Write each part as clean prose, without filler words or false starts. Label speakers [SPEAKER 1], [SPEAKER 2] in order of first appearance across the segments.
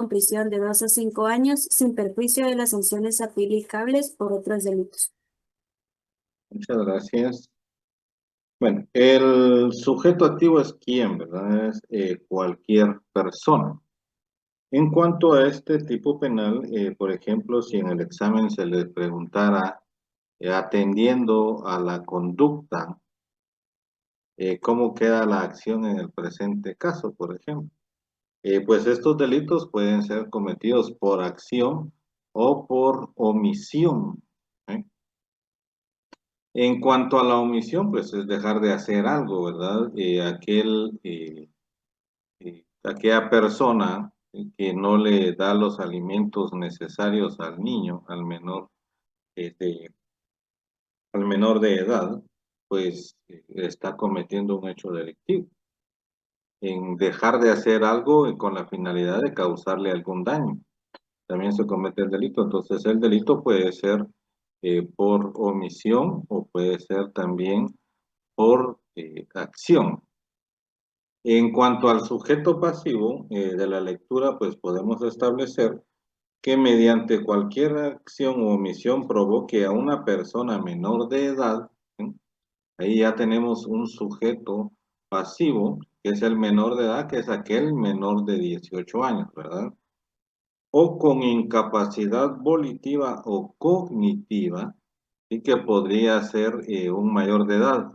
[SPEAKER 1] con prisión de 2 a 5 años sin perjuicio de las sanciones aplicables por otros delitos.
[SPEAKER 2] Muchas gracias. Bueno, el sujeto activo es quién, ¿verdad? Es cualquier persona. En cuanto a este tipo penal, por ejemplo, si en el examen se le preguntara, atendiendo a la conducta, ¿cómo queda la acción en el presente caso, por ejemplo? Pues estos delitos pueden ser cometidos por acción o por omisión. ¿Eh? En cuanto a la omisión, pues es dejar de hacer algo, ¿verdad? Aquella persona que no le da los alimentos necesarios al niño, eh, de, al menor de edad, pues está cometiendo un hecho delictivo. En dejar de hacer algo con la finalidad de causarle algún daño. También se comete el delito. Entonces, el delito puede ser por omisión o puede ser también por acción. En cuanto al sujeto pasivo de la lectura, pues podemos establecer que mediante cualquier acción o omisión provoque a una persona menor de edad, ¿sí? Ahí ya tenemos un sujeto pasivo, que es el menor de edad, que es aquel menor de 18 años, ¿verdad? O con incapacidad volitiva o cognitiva, y que podría ser un mayor de edad.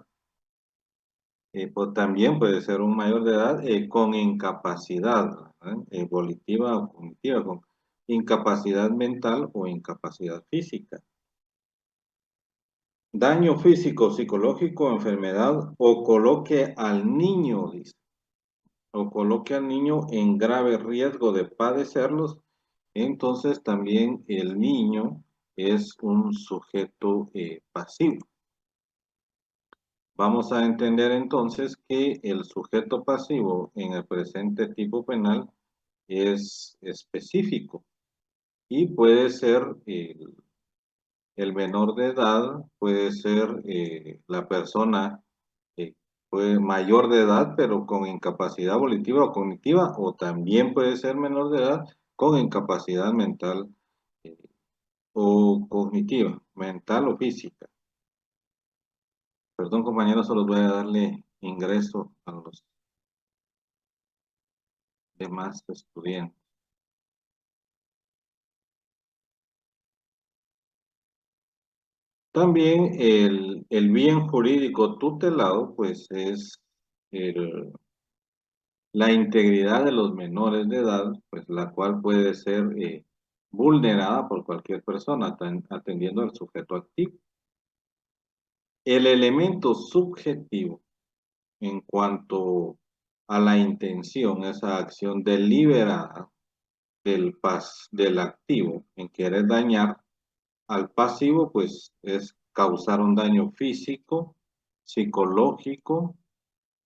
[SPEAKER 2] Pues también puede ser un mayor de edad con incapacidad, ¿verdad? Volitiva o cognitiva, con incapacidad mental o incapacidad física. Daño físico, psicológico, enfermedad o coloque al niño, dice, o coloque al niño en grave riesgo de padecerlos, entonces también el niño es un sujeto pasivo. Vamos a entender entonces que el sujeto pasivo en el presente tipo penal es específico y puede ser el menor de edad, puede ser la persona mayor de edad pero con incapacidad volitiva o cognitiva, o también puede ser menor de edad con incapacidad mental eh, o cognitiva, mental o física. Perdón, compañeros, solo voy a darle ingreso a los demás estudiantes. También el bien jurídico tutelado, pues es el- la integridad de los menores de edad, pues la cual puede ser vulnerada por cualquier persona, atendiendo al sujeto activo. El elemento subjetivo en cuanto a la intención, esa acción deliberada del activo en querer dañar al pasivo, pues es causar un daño físico, psicológico,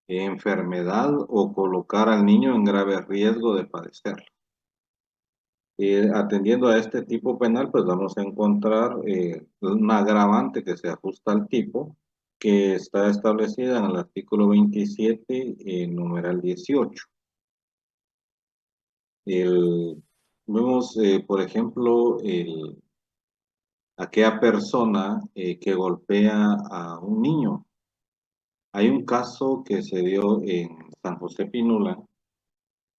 [SPEAKER 2] enfermedad o colocar al niño en grave riesgo de padecerlo. Atendiendo a este tipo penal, pues vamos a encontrar un agravante que se ajusta al tipo, que está establecida en el artículo 27, numeral 18. Vemos, por ejemplo, aquella persona que golpea a un niño. Hay un caso que se dio en San José Pinula,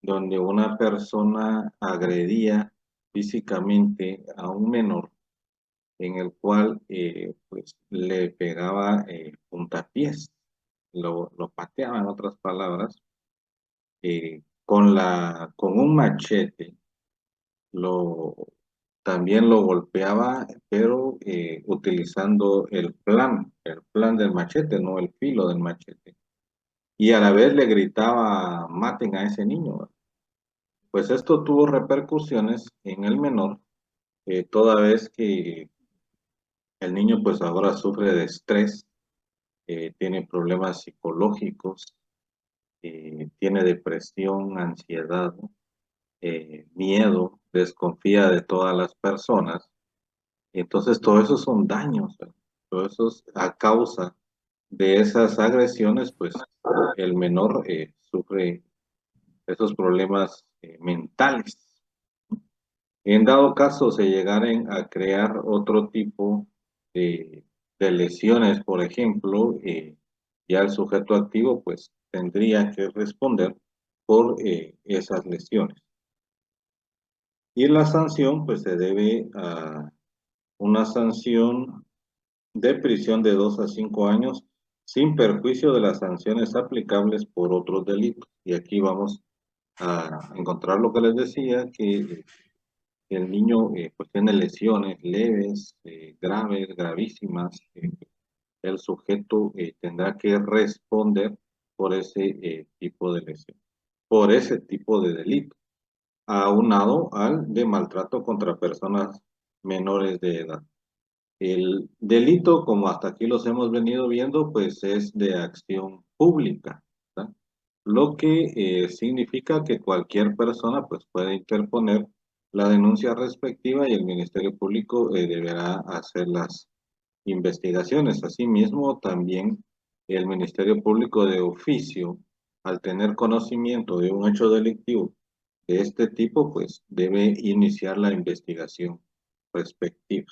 [SPEAKER 2] donde una persona agredía físicamente a un menor, en el cual pues le pegaba puntapiés, lo pateaba en otras palabras, con un machete, lo, también lo golpeaba, pero utilizando el plan del machete, no el filo del machete. Y a la vez le gritaba, maten a ese niño, ¿verdad? Pues esto tuvo repercusiones en el menor, toda vez que el niño pues ahora sufre de estrés, tiene problemas psicológicos, tiene depresión, ansiedad, ¿no? Miedo, desconfía de todas las personas. Entonces, todo eso son daños, ¿verdad? Todo eso es a causa de esas agresiones, pues el menor sufre esos problemas mentales. En dado caso se llegaren a crear otro tipo de lesiones, por ejemplo, ya el sujeto activo pues tendría que responder por esas lesiones. Y la sanción pues se debe a una sanción de prisión de 2 a 5 años sin perjuicio de las sanciones aplicables por otros delitos. Y aquí vamos a encontrar lo que les decía, que el niño pues tiene lesiones leves, graves, gravísimas. El sujeto tendrá que responder por ese tipo de lesión, por ese tipo de delito, aunado al de maltrato contra personas menores de edad. El delito, como hasta aquí los hemos venido viendo, pues es de acción pública, ¿verdad? Lo que significa que cualquier persona pues puede interponer la denuncia respectiva y el Ministerio Público deberá hacer las investigaciones. Asimismo, también el Ministerio Público de oficio, al tener conocimiento de un hecho delictivo de este tipo, pues debe iniciar la investigación respectiva.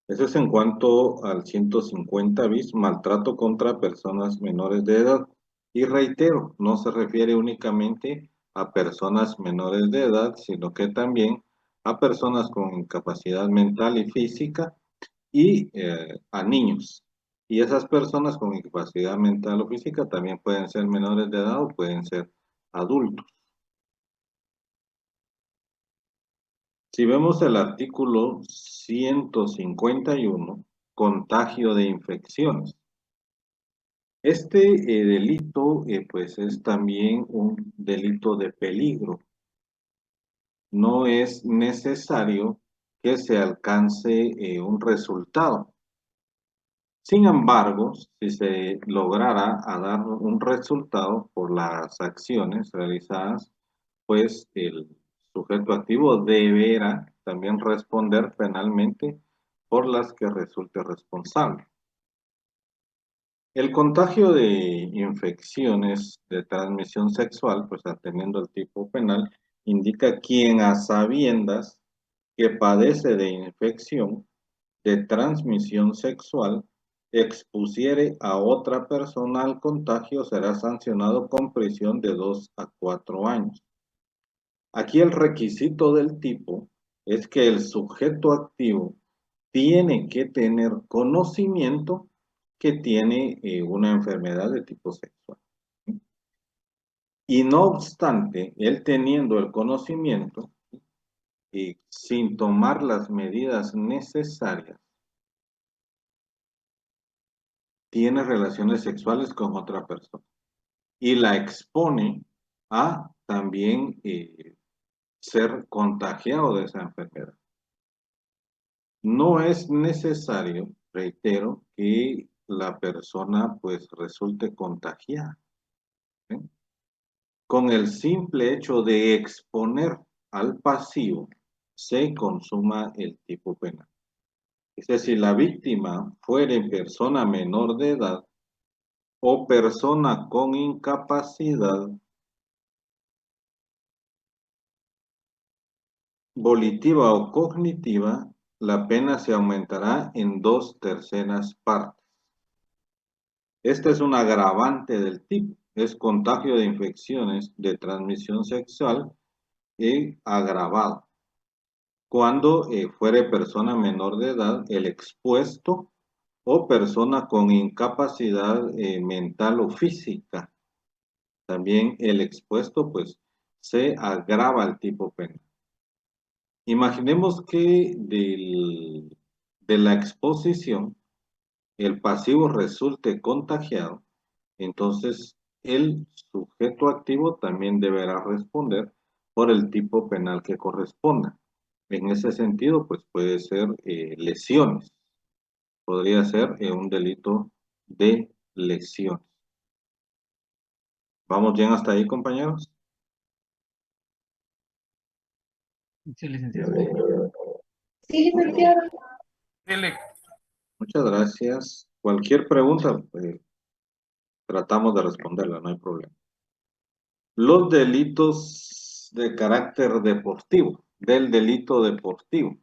[SPEAKER 2] Eso es en cuanto al 150 bis, maltrato contra personas menores de edad. Y reitero, no se refiere únicamente a personas menores de edad, sino que también a personas con incapacidad mental y física y a niños. Y esas personas con incapacidad mental o física también pueden ser menores de edad o pueden ser adultos. Si vemos el artículo 151, contagio de infecciones. Este delito pues es también un delito de peligro. No es necesario que se alcance un resultado. Sin embargo, si se lograra a dar un resultado por las acciones realizadas, pues el sujeto activo deberá también responder penalmente por las que resulte responsable. El contagio de infecciones de transmisión sexual, pues atendiendo al tipo penal, indica quien a sabiendas que padece de infección de transmisión sexual expusiere a otra persona al contagio será sancionado con prisión de 2 a 4 años. Aquí el requisito del tipo es que el sujeto activo tiene que tener conocimiento que tiene una enfermedad de tipo sexual. Y no obstante, él teniendo el conocimiento y sin tomar las medidas necesarias, tiene relaciones sexuales con otra persona y la expone a también ser contagiado de esa enfermedad. No es necesario, reitero, que la persona pues resulte contagiada. ¿Sí? Con el simple hecho de exponer al pasivo, se consuma el tipo penal. Es decir, la víctima fuere persona menor de edad o persona con incapacidad volitiva o cognitiva, la pena se aumentará en 2/3 partes. Este es un agravante del tipo, es contagio de infecciones de transmisión sexual y agravado. Cuando fuere persona menor de edad, el expuesto o persona con incapacidad mental o física, también el expuesto, pues se agrava el tipo penal. Imaginemos que de la exposición el pasivo resulte contagiado, entonces el sujeto activo también deberá responder por el tipo penal que corresponda. En ese sentido, pues puede ser lesiones, podría ser un delito de lesiones. ¿Vamos bien hasta ahí, compañeros?
[SPEAKER 3] Sí, licenciado.
[SPEAKER 4] Sí, licenciado.
[SPEAKER 3] Dele.
[SPEAKER 2] Muchas gracias. Cualquier pregunta, tratamos de responderla, no hay problema. Los delitos de carácter deportivo. del delito deportivo.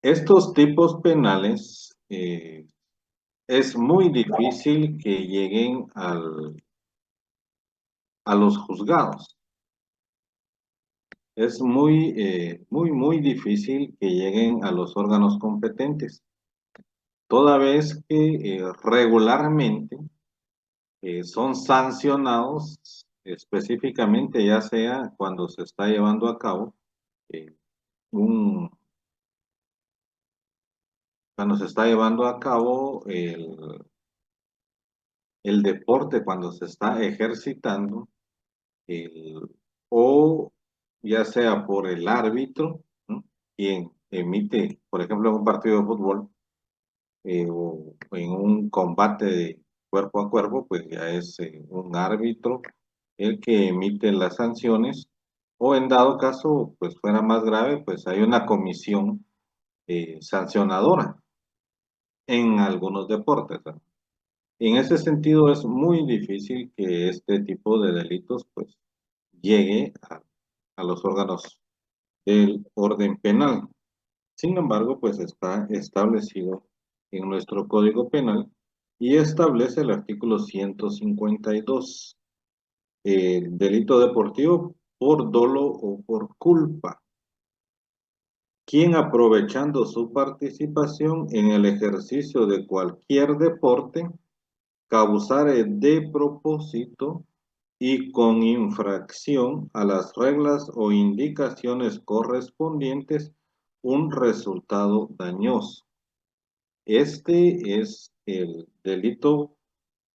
[SPEAKER 2] Estos tipos penales es muy difícil que lleguen a los juzgados. Es muy difícil que lleguen a los órganos competentes, toda vez que regularmente son sancionados específicamente, ya sea cuando se está llevando a cabo eh, un, cuando se está llevando a cabo el deporte, cuando se está ejercitando, el- o ya sea por el árbitro, ¿no? Quien emite, por ejemplo, en un partido de fútbol o en un combate de cuerpo a cuerpo, pues ya es un árbitro el que emite las sanciones, o en dado caso, pues fuera más grave, pues hay una comisión sancionadora en algunos deportes, ¿no? En ese sentido es muy difícil que este tipo de delitos pues llegue a los órganos del orden penal. Sin embargo, pues está establecido en nuestro Código Penal y establece el artículo 152, el delito deportivo por dolo o por culpa. Quien aprovechando su participación en el ejercicio de cualquier deporte, causare de propósito y con infracción a las reglas o indicaciones correspondientes un resultado dañoso. Este es el delito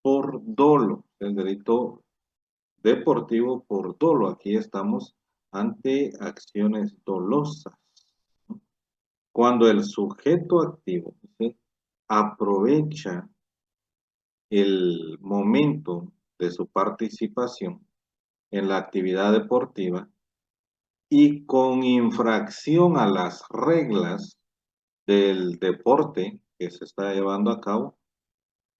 [SPEAKER 2] por dolo, el delito deportivo por dolo. Aquí estamos ante acciones dolosas. Cuando el sujeto activo, ¿sí?, aprovecha el momento de su participación en la actividad deportiva y con infracción a las reglas del deporte que se está llevando a cabo,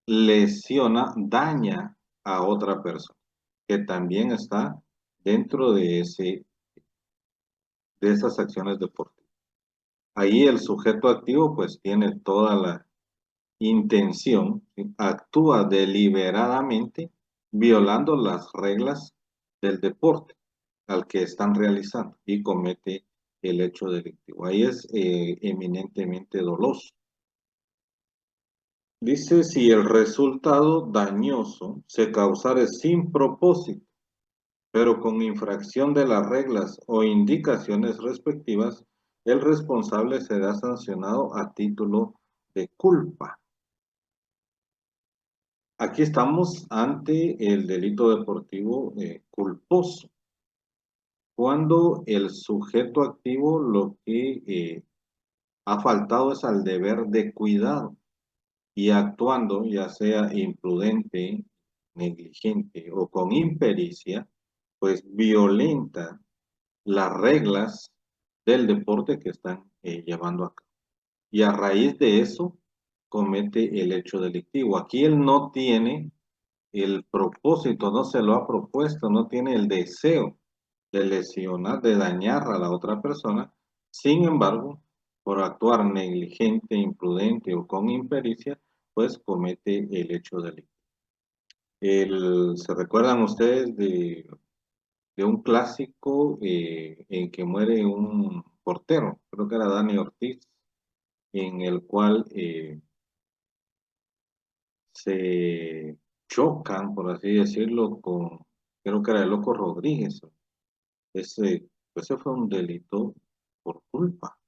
[SPEAKER 2] lesiona, daña a otra persona que también está dentro de esas acciones deportivas. Ahí el sujeto activo pues tiene toda la intención, ¿sí?, actúa deliberadamente violando las reglas del deporte al que están realizando y comete el hecho delictivo. Ahí es eminentemente doloso. Dice, si el resultado dañoso se causare sin propósito, pero con infracción de las reglas o indicaciones respectivas, el responsable será sancionado a título de culpa. Aquí estamos ante el delito deportivo culposo, cuando el sujeto activo lo que ha faltado es al deber de cuidado y actuando, ya sea imprudente, negligente o con impericia, pues violenta las reglas del deporte que están llevando a cabo. Y a raíz de eso comete el hecho delictivo. Aquí él no tiene el propósito, no se lo ha propuesto, no tiene el deseo de lesionar, de dañar a la otra persona. Sin embargo, por actuar negligente, imprudente o con impericia, pues comete el hecho delictivo. ¿Se recuerdan ustedes de un clásico en que muere un portero? Creo que era Dani Ortiz, en el cual se chocan, por así decirlo, creo que era el Loco Rodríguez. Ese fue un delito por culpa.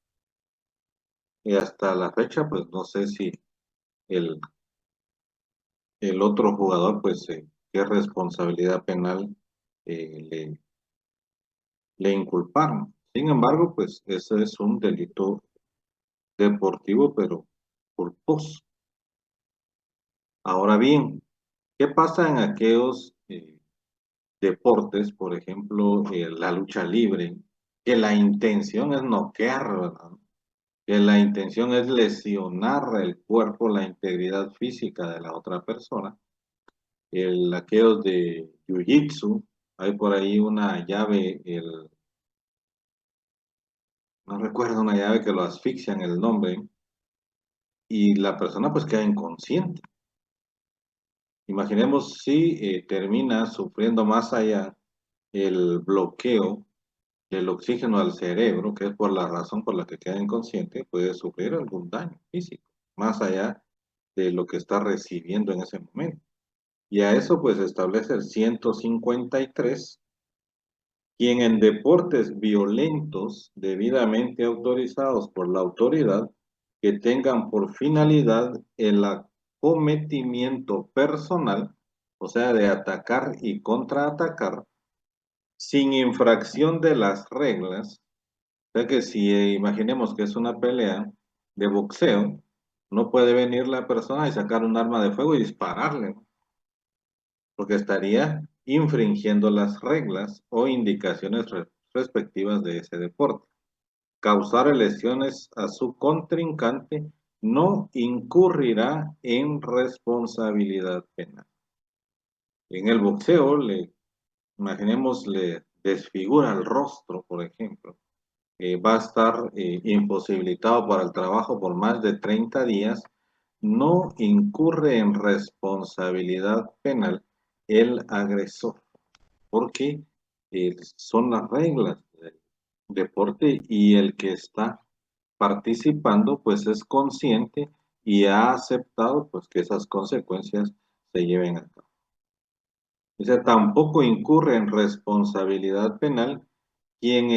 [SPEAKER 2] Y hasta la fecha, pues no sé si el, el otro jugador, pues, qué responsabilidad penal le inculparon. Sin embargo, pues, ese es un delito deportivo, pero culposo. Ahora bien, ¿qué pasa en aquellos deportes, por ejemplo, la lucha libre, que la intención es noquear, ¿verdad?, que la intención es lesionar el cuerpo, la integridad física de la otra persona? Aquellos de Jiu-Jitsu, hay por ahí una llave, no recuerdo una llave que lo asfixian el nombre, y la persona pues queda inconsciente. Imaginemos si termina sufriendo más allá el bloqueo del oxígeno al cerebro, que es por la razón por la que queda inconsciente, puede sufrir algún daño físico, más allá de lo que está recibiendo en ese momento. Y a eso pues establece el 153, quien en deportes violentos debidamente autorizados por la autoridad que tengan por finalidad el acometimiento personal, o sea, de atacar y contraatacar, sin infracción de las reglas. O sea que si imaginemos que es una pelea de boxeo, no puede venir la persona y sacar un arma de fuego y dispararle, ¿no? Porque estaría infringiendo las reglas o indicaciones respectivas de ese deporte. Causar lesiones a su contrincante no incurrirá en responsabilidad penal. En el boxeo, imaginemos, le desfigura el rostro, por ejemplo. Va a estar imposibilitado para el trabajo por más de 30 días, no incurre en responsabilidad penal el agresor, porque son las reglas del deporte y el que está participando pues es consciente y ha aceptado pues que esas consecuencias se lleven a cabo. Dice, tampoco incurre en responsabilidad penal quien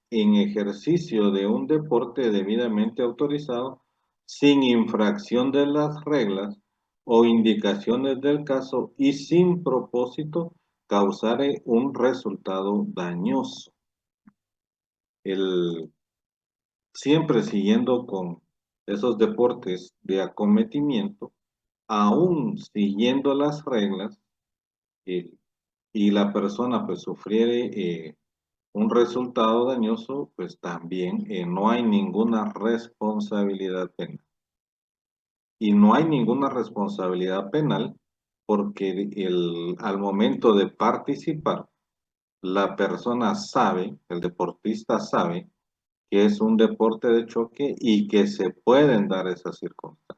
[SPEAKER 2] en ejercicio de un deporte debidamente autorizado, sin infracción de las reglas o indicaciones del caso y sin propósito, causare un resultado dañoso. Siempre siguiendo con esos deportes de acometimiento, aún siguiendo las reglas, eh, y la persona pues sufriere un resultado dañoso, pues también no hay ninguna responsabilidad penal. Y no hay ninguna responsabilidad penal porque al momento de participar, la persona sabe, el deportista sabe que es un deporte de choque y que se pueden dar esas circunstancias.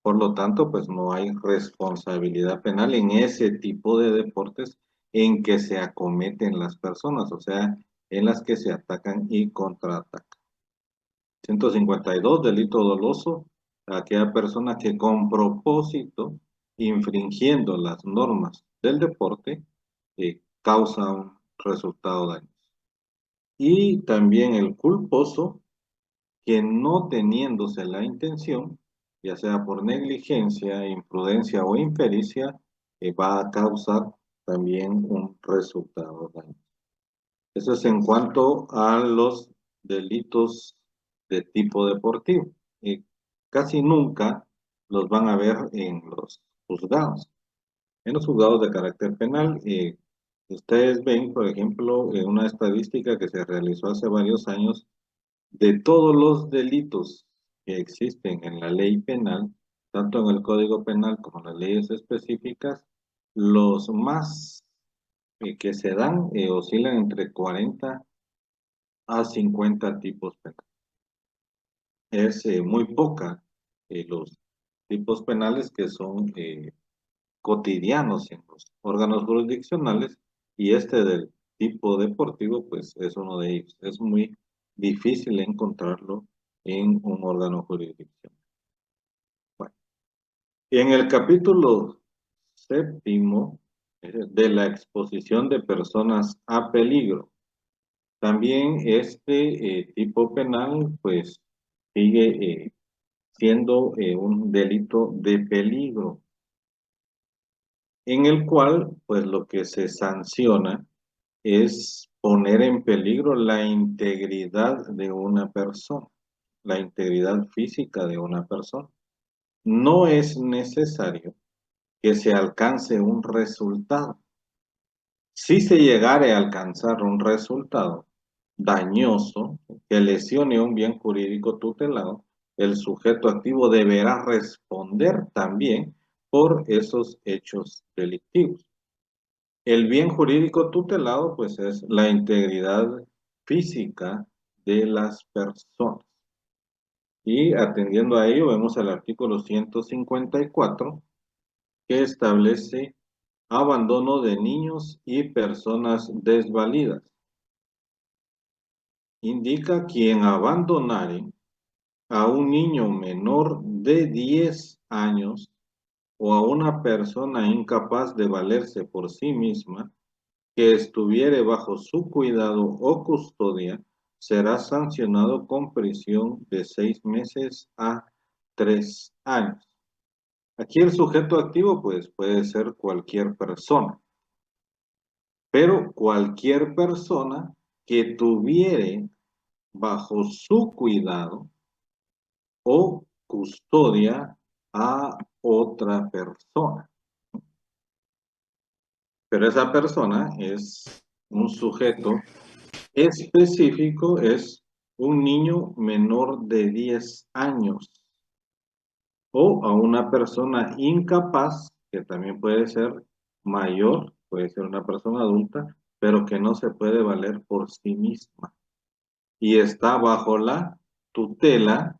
[SPEAKER 2] Por lo tanto, pues no hay responsabilidad penal en ese tipo de deportes en que se acometen las personas, o sea, en las que se atacan y contraatacan. 152, delito doloso, aquella persona que con propósito, infringiendo las normas del deporte, causa un resultado dañoso. Y también el culposo, que no teniéndose la intención, ya sea por negligencia, imprudencia o impericia, va a causar también un resultado dañoso. Eso es en cuanto a los delitos de tipo deportivo. Casi nunca los van a ver en los juzgados. En los juzgados de carácter penal, ustedes ven, por ejemplo, en una estadística que se realizó hace varios años, de todos los delitos que existen en la ley penal, tanto en el Código Penal como en las leyes específicas, los más que se dan oscilan entre 40 a 50 tipos penales. Es muy poca los tipos penales que son cotidianos en los órganos jurisdiccionales, y este del tipo deportivo pues es uno de ellos. Es muy difícil encontrarlo en un órgano jurisdiccional. Bueno, en el capítulo 7 de la exposición de personas a peligro, también este tipo penal pues sigue siendo un delito de peligro, en el cual pues lo que se sanciona es poner en peligro la integridad de una persona, la integridad física de una persona. No es necesario que se alcance un resultado. Si se llegare a alcanzar un resultado dañoso que lesione un bien jurídico tutelado, el sujeto activo deberá responder también por esos hechos delictivos. El bien jurídico tutelado, pues es la integridad física de las personas. Y atendiendo a ello, vemos el artículo 154, que establece abandono de niños y personas desvalidas. Indica quien abandonare a un niño menor de 10 años o a una persona incapaz de valerse por sí misma que estuviere bajo su cuidado o custodia, será sancionado con prisión de 6 meses a 3 años. Aquí el sujeto activo pues puede ser cualquier persona, pero cualquier persona que tuviere bajo su cuidado o custodia a otra persona. Pero esa persona es un sujeto específico, es un niño menor de 10 años o a una persona incapaz, que también puede ser mayor, puede ser una persona adulta, pero que no se puede valer por sí misma y está bajo la tutela,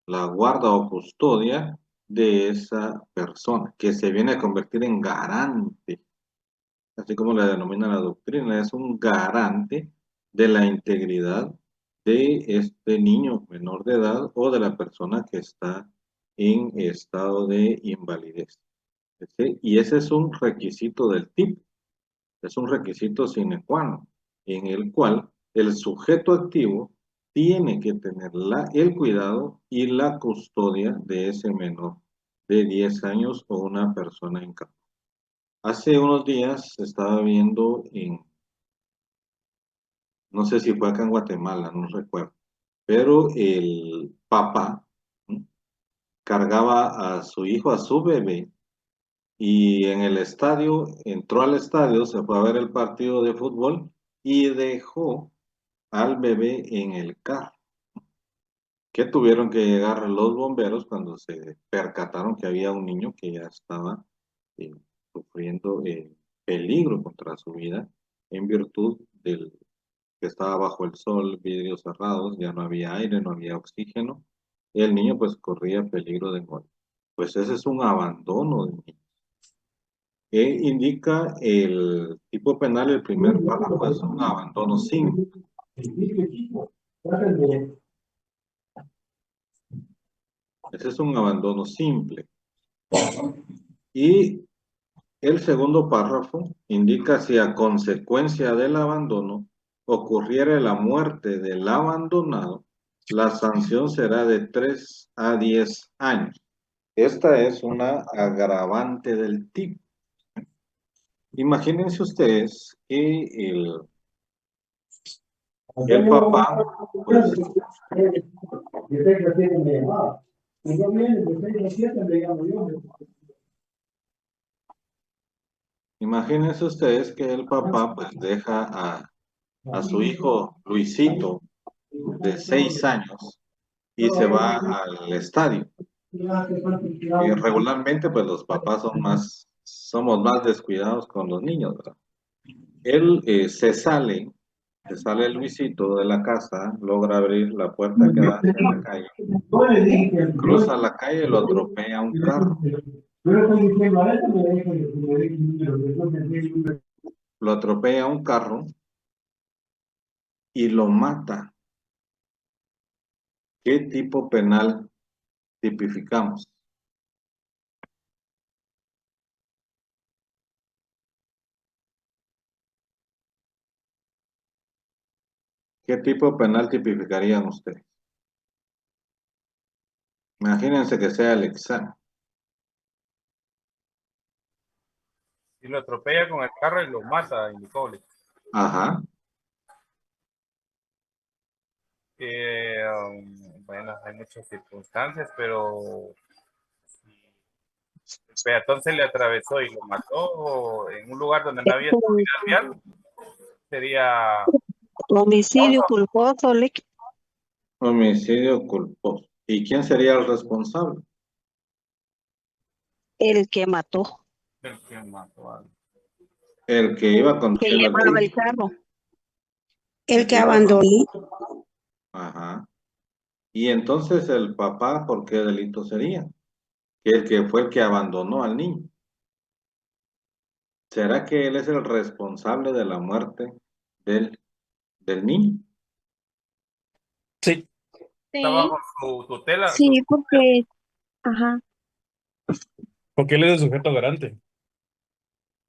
[SPEAKER 2] la guarda o custodia de esa persona, que se viene a convertir en garante, así como la denomina la doctrina, es un garante de la integridad de este niño menor de edad o de la persona que está en estado de invalidez. Y ese es un requisito del tipo, es un requisito sine qua non, en el cual el sujeto activo tiene que tener el cuidado y la custodia de ese menor de 10 años o una persona incapaz. Hace unos días estaba viendo no sé si fue acá en Guatemala, no recuerdo, pero el papá cargaba a su hijo, a su bebé, y en el estadio, entró al estadio, se fue a ver el partido de fútbol y dejó al bebé en el carro. Que tuvieron que llegar los bomberos cuando se percataron que había un niño que ya estaba eh, sufriendo peligro contra su vida en virtud del que estaba bajo el sol, vidrios cerrados, ya no había aire, no había oxígeno, y el niño pues corría peligro de muerte. Pues ese es un abandono de niños. Indica el tipo penal, el primer párrafo es un abandono simple. Ese es un abandono simple. Y el segundo párrafo indica si a consecuencia del abandono ocurriere la muerte del abandonado, la sanción será de 3 a 10 años. Esta es una agravante del tipo. Imagínense ustedes que el papá, pues, imagínense ustedes que el papá pues deja a su hijo Luisito de 6 años y se va al estadio. Y regularmente pues los papás somos más descuidados con los niños, ¿verdad? Él se sale Luisito de la casa, logra abrir la puerta que da hacia la calle, cruza la calle y lo atropella un carro. Lo atropella un carro y lo mata. ¿Qué tipo penal tipificamos? ¿Qué tipo penal tipificarían ustedes? Imagínense que sea el examen.
[SPEAKER 3] Si lo atropella con el carro y lo mata, indicable.
[SPEAKER 2] Ajá.
[SPEAKER 3] Bueno, hay muchas circunstancias, pero el peatón se le atravesó y lo mató en un lugar donde no había seguridad vial, sería
[SPEAKER 5] Homicidio culposo,
[SPEAKER 2] Homicidio culposo. ¿Y quién sería el responsable?
[SPEAKER 5] el que mató,
[SPEAKER 3] el que mató a alguien.
[SPEAKER 2] El que iba
[SPEAKER 5] que
[SPEAKER 2] conduciendo el
[SPEAKER 5] llevaba el
[SPEAKER 2] carro.
[SPEAKER 5] carro.
[SPEAKER 1] El que abandonó.
[SPEAKER 2] Ajá. Y entonces el papá, ¿por qué delito sería? Que el que fue el que abandonó al niño. ¿Será que él es el responsable de la muerte del, del niño?
[SPEAKER 6] Sí,
[SPEAKER 3] Está
[SPEAKER 1] Sí.
[SPEAKER 3] bajo su tutela.
[SPEAKER 1] Sí, porque, ajá,
[SPEAKER 6] porque él es el sujeto garante.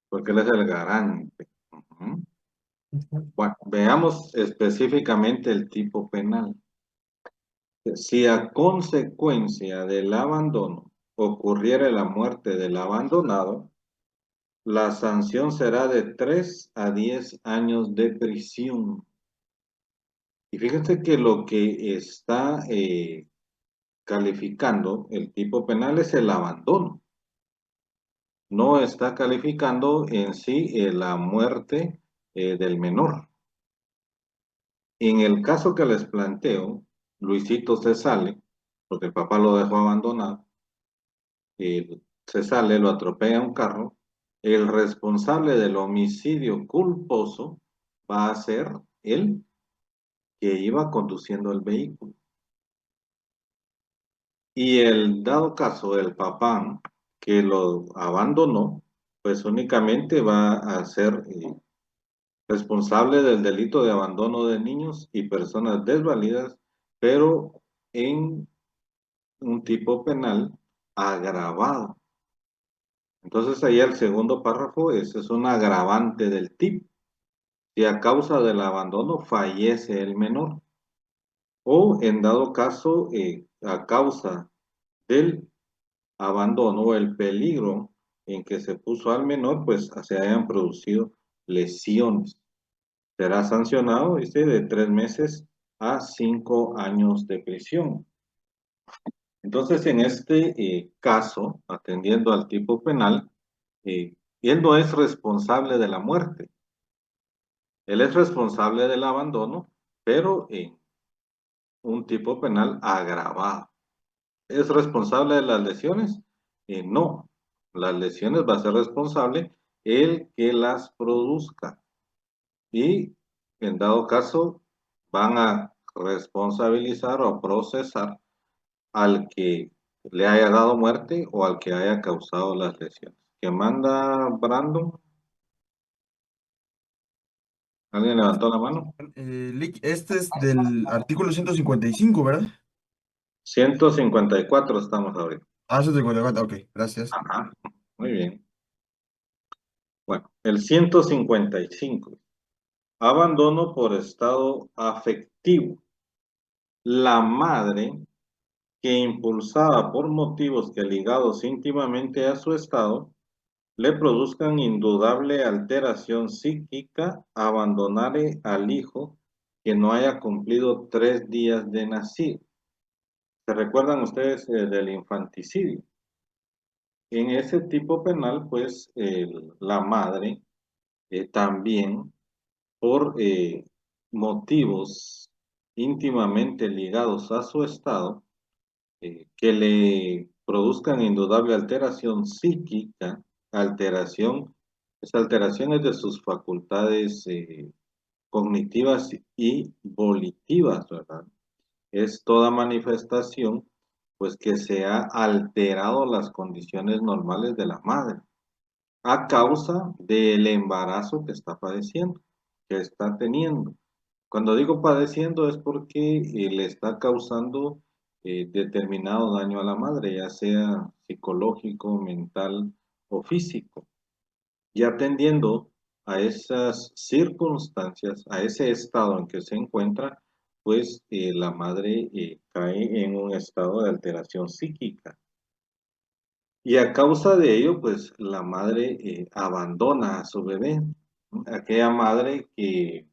[SPEAKER 2] Porque él es el garante. Ujú.
[SPEAKER 6] Ujú.
[SPEAKER 2] Bueno, veamos específicamente el tipo penal. Si a consecuencia del abandono ocurriera la muerte del abandonado, la sanción será de 3 a 10 años de prisión. Y fíjense que lo que está calificando el tipo penal es el abandono. No está calificando en sí la muerte del menor. En el caso que les planteo, Luisito se sale, porque el papá lo dejó abandonado, se sale, lo atropella un carro, el responsable del homicidio culposo va a ser él que iba conduciendo el vehículo. Y el dado caso del papá que lo abandonó, pues únicamente va a ser responsable del delito de abandono de niños y personas desvalidas, pero en un tipo penal agravado. Entonces ahí el segundo párrafo, ese es un agravante del tipo. Si a causa del abandono fallece el menor o en dado caso a causa del abandono o el peligro en que se puso al menor, pues se hayan producido lesiones. Será sancionado, dice, de 3 meses a 5 años de prisión. Entonces, en este caso, atendiendo al tipo penal, él no es responsable de la muerte. Él es responsable del abandono, pero en un tipo penal agravado. ¿Es responsable de las lesiones? No. Las lesiones va a ser responsable el que las produzca. Y en dado caso, van a responsabilizar o procesar al que le haya dado muerte o al que haya causado las lesiones. ¿Qué manda Brandon? ¿Alguien levantó la mano?
[SPEAKER 7] Este es del artículo 155, ¿verdad?
[SPEAKER 2] 154 estamos ahorita.
[SPEAKER 7] Ah, 154, ok, gracias.
[SPEAKER 2] Ajá, muy bien. Bueno, el 155. Abandono por estado afectivo. La madre que impulsada por motivos que ligados íntimamente a su estado, le produzcan indudable alteración psíquica, abandonare al hijo que no haya cumplido 3 días de nacido. ¿Se recuerdan ustedes del infanticidio? En ese tipo penal, pues la madre también por motivos íntimamente ligados a su estado, que le produzcan indudable alteración psíquica, alteración, esa alteración es de sus facultades cognitivas y volitivas, ¿verdad? Es toda manifestación, pues que se ha alterado las condiciones normales de la madre a causa del embarazo que está padeciendo, que está teniendo. Cuando digo padeciendo es porque le está causando determinado daño a la madre, ya sea psicológico, mental o físico. Y atendiendo a esas circunstancias, a ese estado en que se encuentra, pues la madre cae en un estado de alteración psíquica. Y a causa de ello, pues la madre abandona a su bebé. Aquella madre que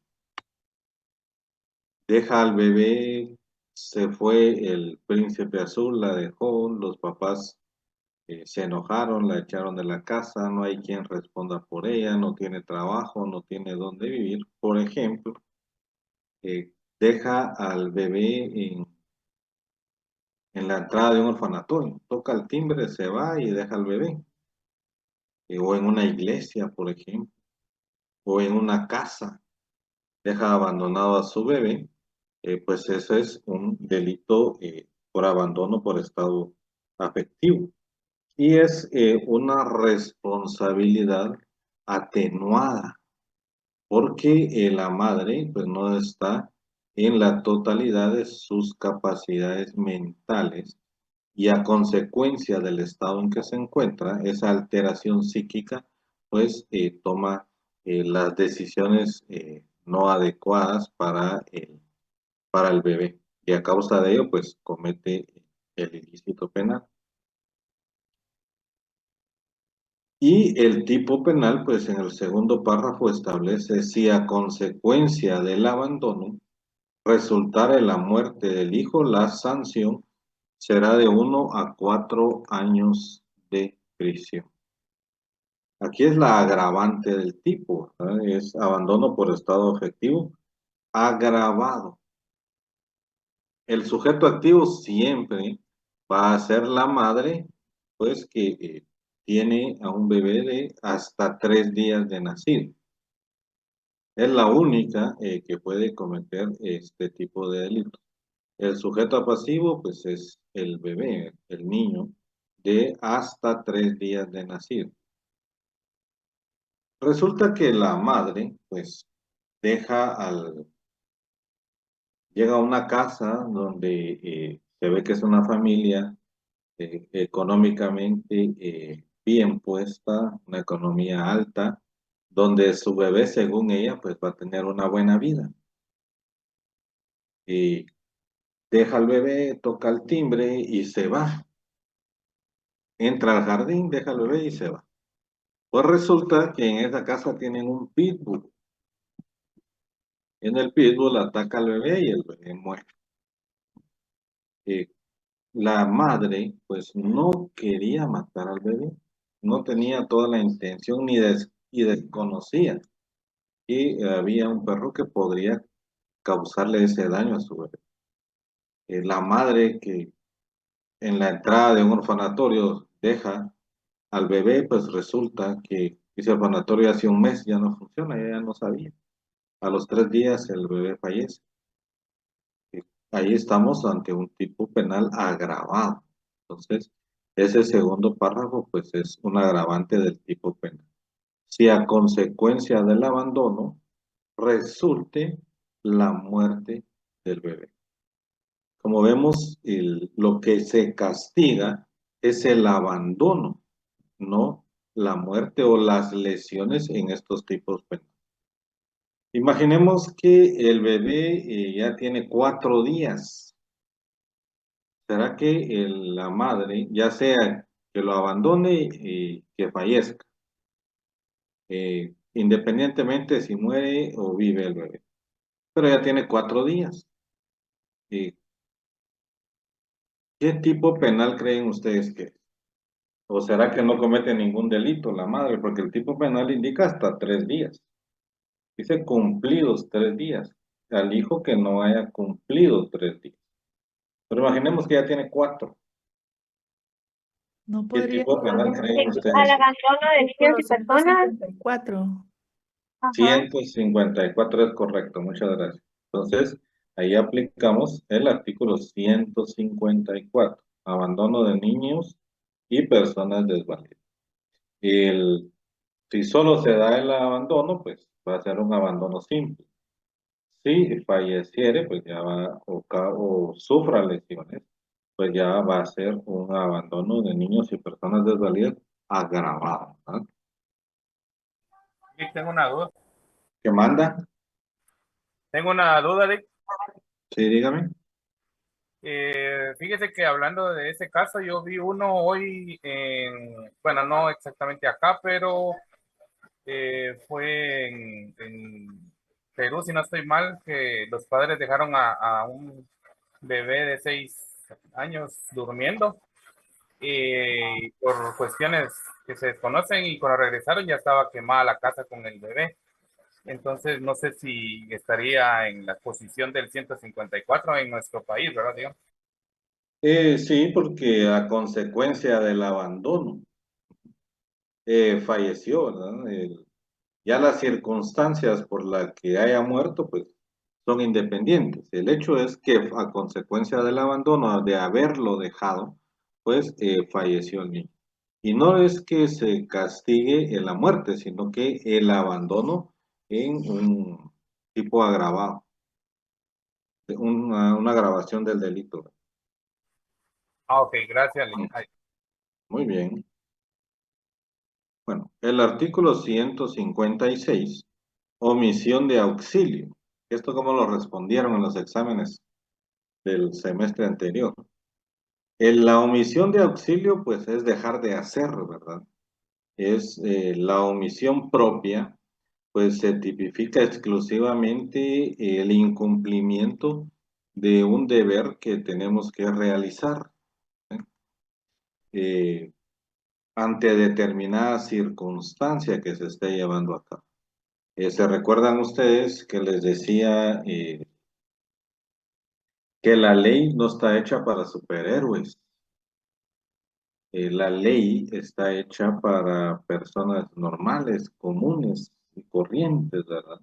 [SPEAKER 2] deja al bebé, se fue el príncipe azul, la dejó, los papás se enojaron, la echaron de la casa, no hay quien responda por ella, no tiene trabajo, no tiene dónde vivir. Por ejemplo, deja al bebé en la entrada de un orfanatorio, toca el timbre, se va y deja al bebé. O en una iglesia, por ejemplo, o en una casa, deja abandonado a su bebé pues ese es un delito por abandono por estado afectivo. Y es una responsabilidad atenuada, porque la madre pues no está en la totalidad de sus capacidades mentales y a consecuencia del estado en que se encuentra, esa alteración psíquica pues toma las decisiones no adecuadas para el bebé y a causa de ello pues comete el ilícito penal. Y el tipo penal, pues en el segundo párrafo establece si a consecuencia del abandono resultare la muerte del hijo, la sanción será de 1 a 4 años de prisión. Aquí es la agravante del tipo, ¿verdad? Es abandono por estado afectivo agravado. El sujeto activo siempre va a ser la madre, pues que tiene a un bebé de hasta 3 días de nacido. Es la única que puede cometer este tipo de delitos. El sujeto pasivo, pues es el bebé, el niño, de hasta 3 días de nacido. Resulta que la madre, pues, llega a una casa donde se ve que es una familia económicamente bien puesta, una economía alta, donde su bebé, según ella, pues va a tener una buena vida. Y deja al bebé, toca el timbre y se va. Entra al jardín, deja al bebé y se va. Pues resulta que en esa casa tienen un pitbull. En el pitbull ataca al bebé y el bebé muere. La madre, pues no quería matar al bebé. No tenía toda la intención y desconocía que había un perro que podría causarle ese daño a su bebé. La madre que en la entrada de un orfanatorio deja al bebé, pues resulta que ese orfanatorio hace un mes ya no funciona, ella ya no sabía. A los 3 días el bebé fallece. Ahí estamos ante un tipo penal agravado. Entonces, ese segundo párrafo, pues es un agravante del tipo penal. Si a consecuencia del abandono resulte la muerte del bebé. Como vemos, lo que se castiga es el abandono, no la muerte o las lesiones en estos tipos penales. Imaginemos que el bebé ya tiene 4 días. ¿Será que la madre, ya sea que lo abandone y que fallezca, independientemente si muere o vive el bebé? Pero ya tiene 4 días. ¿Y qué tipo penal creen ustedes que es? ¿O será que no comete ningún delito la madre? Porque el tipo penal indica hasta 3 días. Dice cumplidos 3 días. Al hijo que no haya cumplido 3 días. Pero imaginemos que ya tiene 4.
[SPEAKER 4] No
[SPEAKER 2] ¿Qué
[SPEAKER 4] podría
[SPEAKER 2] tipo penal creen ustedes?
[SPEAKER 8] Al abandono de niños y personas.
[SPEAKER 4] 54.
[SPEAKER 8] Ajá.
[SPEAKER 2] 154 es correcto, muchas gracias. Entonces, ahí aplicamos el artículo 154, abandono de niños y personas desvalidas. Si solo se da el abandono, pues va a ser un abandono simple. Si falleciere, pues ya va, o sufra lesiones, pues ya va a ser un abandono de niños y personas desvalidas agravado, ¿no?
[SPEAKER 3] Sí, tengo una duda.
[SPEAKER 2] ¿Qué manda?
[SPEAKER 3] Tengo una duda, Dick.
[SPEAKER 2] Sí, dígame.
[SPEAKER 3] Fíjese que hablando de ese caso, yo vi uno hoy bueno, no exactamente acá, pero fue en Perú, si no estoy mal, que los padres dejaron a un bebé de 6 años durmiendo por cuestiones que se desconocen y cuando regresaron ya estaba quemada la casa con el bebé. Entonces no sé si estaría en la posición del 154 en nuestro país, ¿verdad, digamos?
[SPEAKER 2] Sí, porque a consecuencia del abandono falleció, ¿verdad? Ya las circunstancias por las que haya muerto, pues son independientes. El hecho es que a consecuencia del abandono, de haberlo dejado, pues falleció el niño. Y no es que se castigue en la muerte, sino que el abandono en un tipo agravado, una agravación del delito.
[SPEAKER 3] Ah, ok, gracias. Ay,
[SPEAKER 2] Muy bien. Bueno, el artículo 156, omisión de auxilio. ¿Esto cómo lo respondieron en los exámenes del semestre anterior? La omisión de auxilio, pues es dejar de hacer, ¿verdad? Es la omisión propia, pues se tipifica exclusivamente el incumplimiento de un deber que tenemos que realizar, ¿eh? Eh, ante determinada circunstancia que se esté llevando a cabo. ¿Se recuerdan ustedes que les decía que la ley no está hecha para superhéroes? La ley está hecha para personas normales, comunes y corrientes, ¿verdad?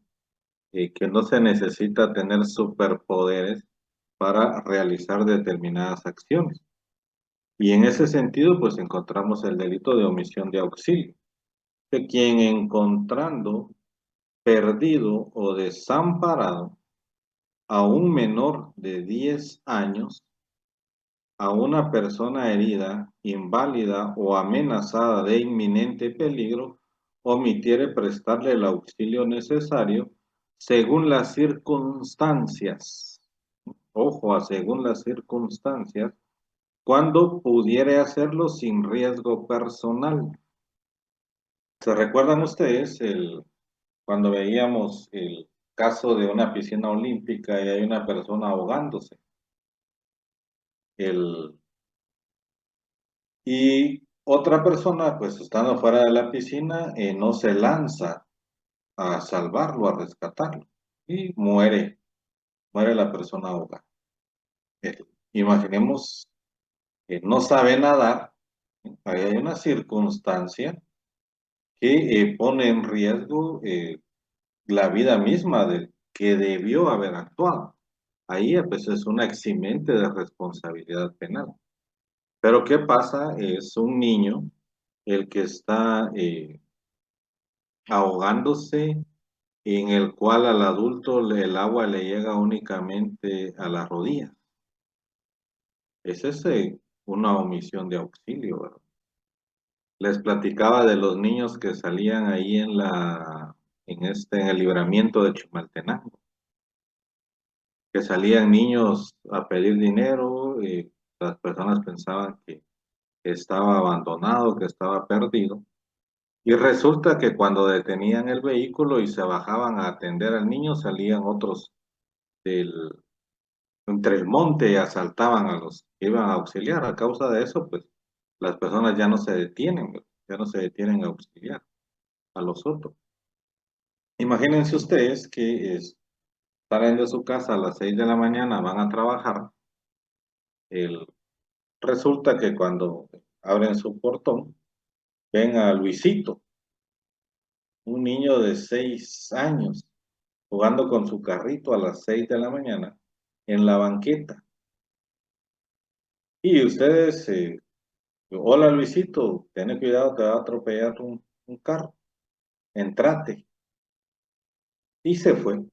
[SPEAKER 2] Que no se necesita tener superpoderes para realizar determinadas acciones. Y en ese sentido, pues encontramos el delito de omisión de auxilio, que quien encontrando perdido o desamparado a un menor de 10 años, a una persona herida, inválida o amenazada de inminente peligro, omitiere prestarle el auxilio necesario según las circunstancias. Ojo, a según las circunstancias, cuando pudiere hacerlo sin riesgo personal. ¿Se recuerdan ustedes cuando veíamos el caso de una piscina olímpica y hay una persona ahogándose? Y otra persona, pues estando fuera de la piscina, no se lanza a salvarlo, a rescatarlo, y muere la persona ahogada. Eh, Imaginemos que no sabe nadar, ahí hay una circunstancia que pone en riesgo la vida misma del que debió haber actuado. Ahí pues es una eximente de responsabilidad penal. Pero ¿qué pasa? Es un niño el que está ahogándose, en el cual al adulto el agua le llega únicamente a las rodillas. Esa es una omisión de auxilio, ¿verdad? Les platicaba de los niños que salían ahí en el libramiento de Chimaltenango, que salían niños a pedir dinero, y las personas pensaban que estaba abandonado, que estaba perdido. Y resulta que cuando detenían el vehículo y se bajaban a atender al niño, salían otros entre el monte y asaltaban a los que iban a auxiliar. A causa de eso, pues las personas ya no se detienen, ¿verdad? Ya no se detienen a auxiliar a los otros. Imagínense ustedes que salen de su casa a las 6 de la mañana, van a trabajar. Resulta que cuando abren su portón, ven a Luisito, un niño de 6 años, jugando con su carrito a las 6 de la mañana en la banqueta. Y ustedes, hola Luisito, ten cuidado, te va a atropellar un carro, entrate. Y se fue.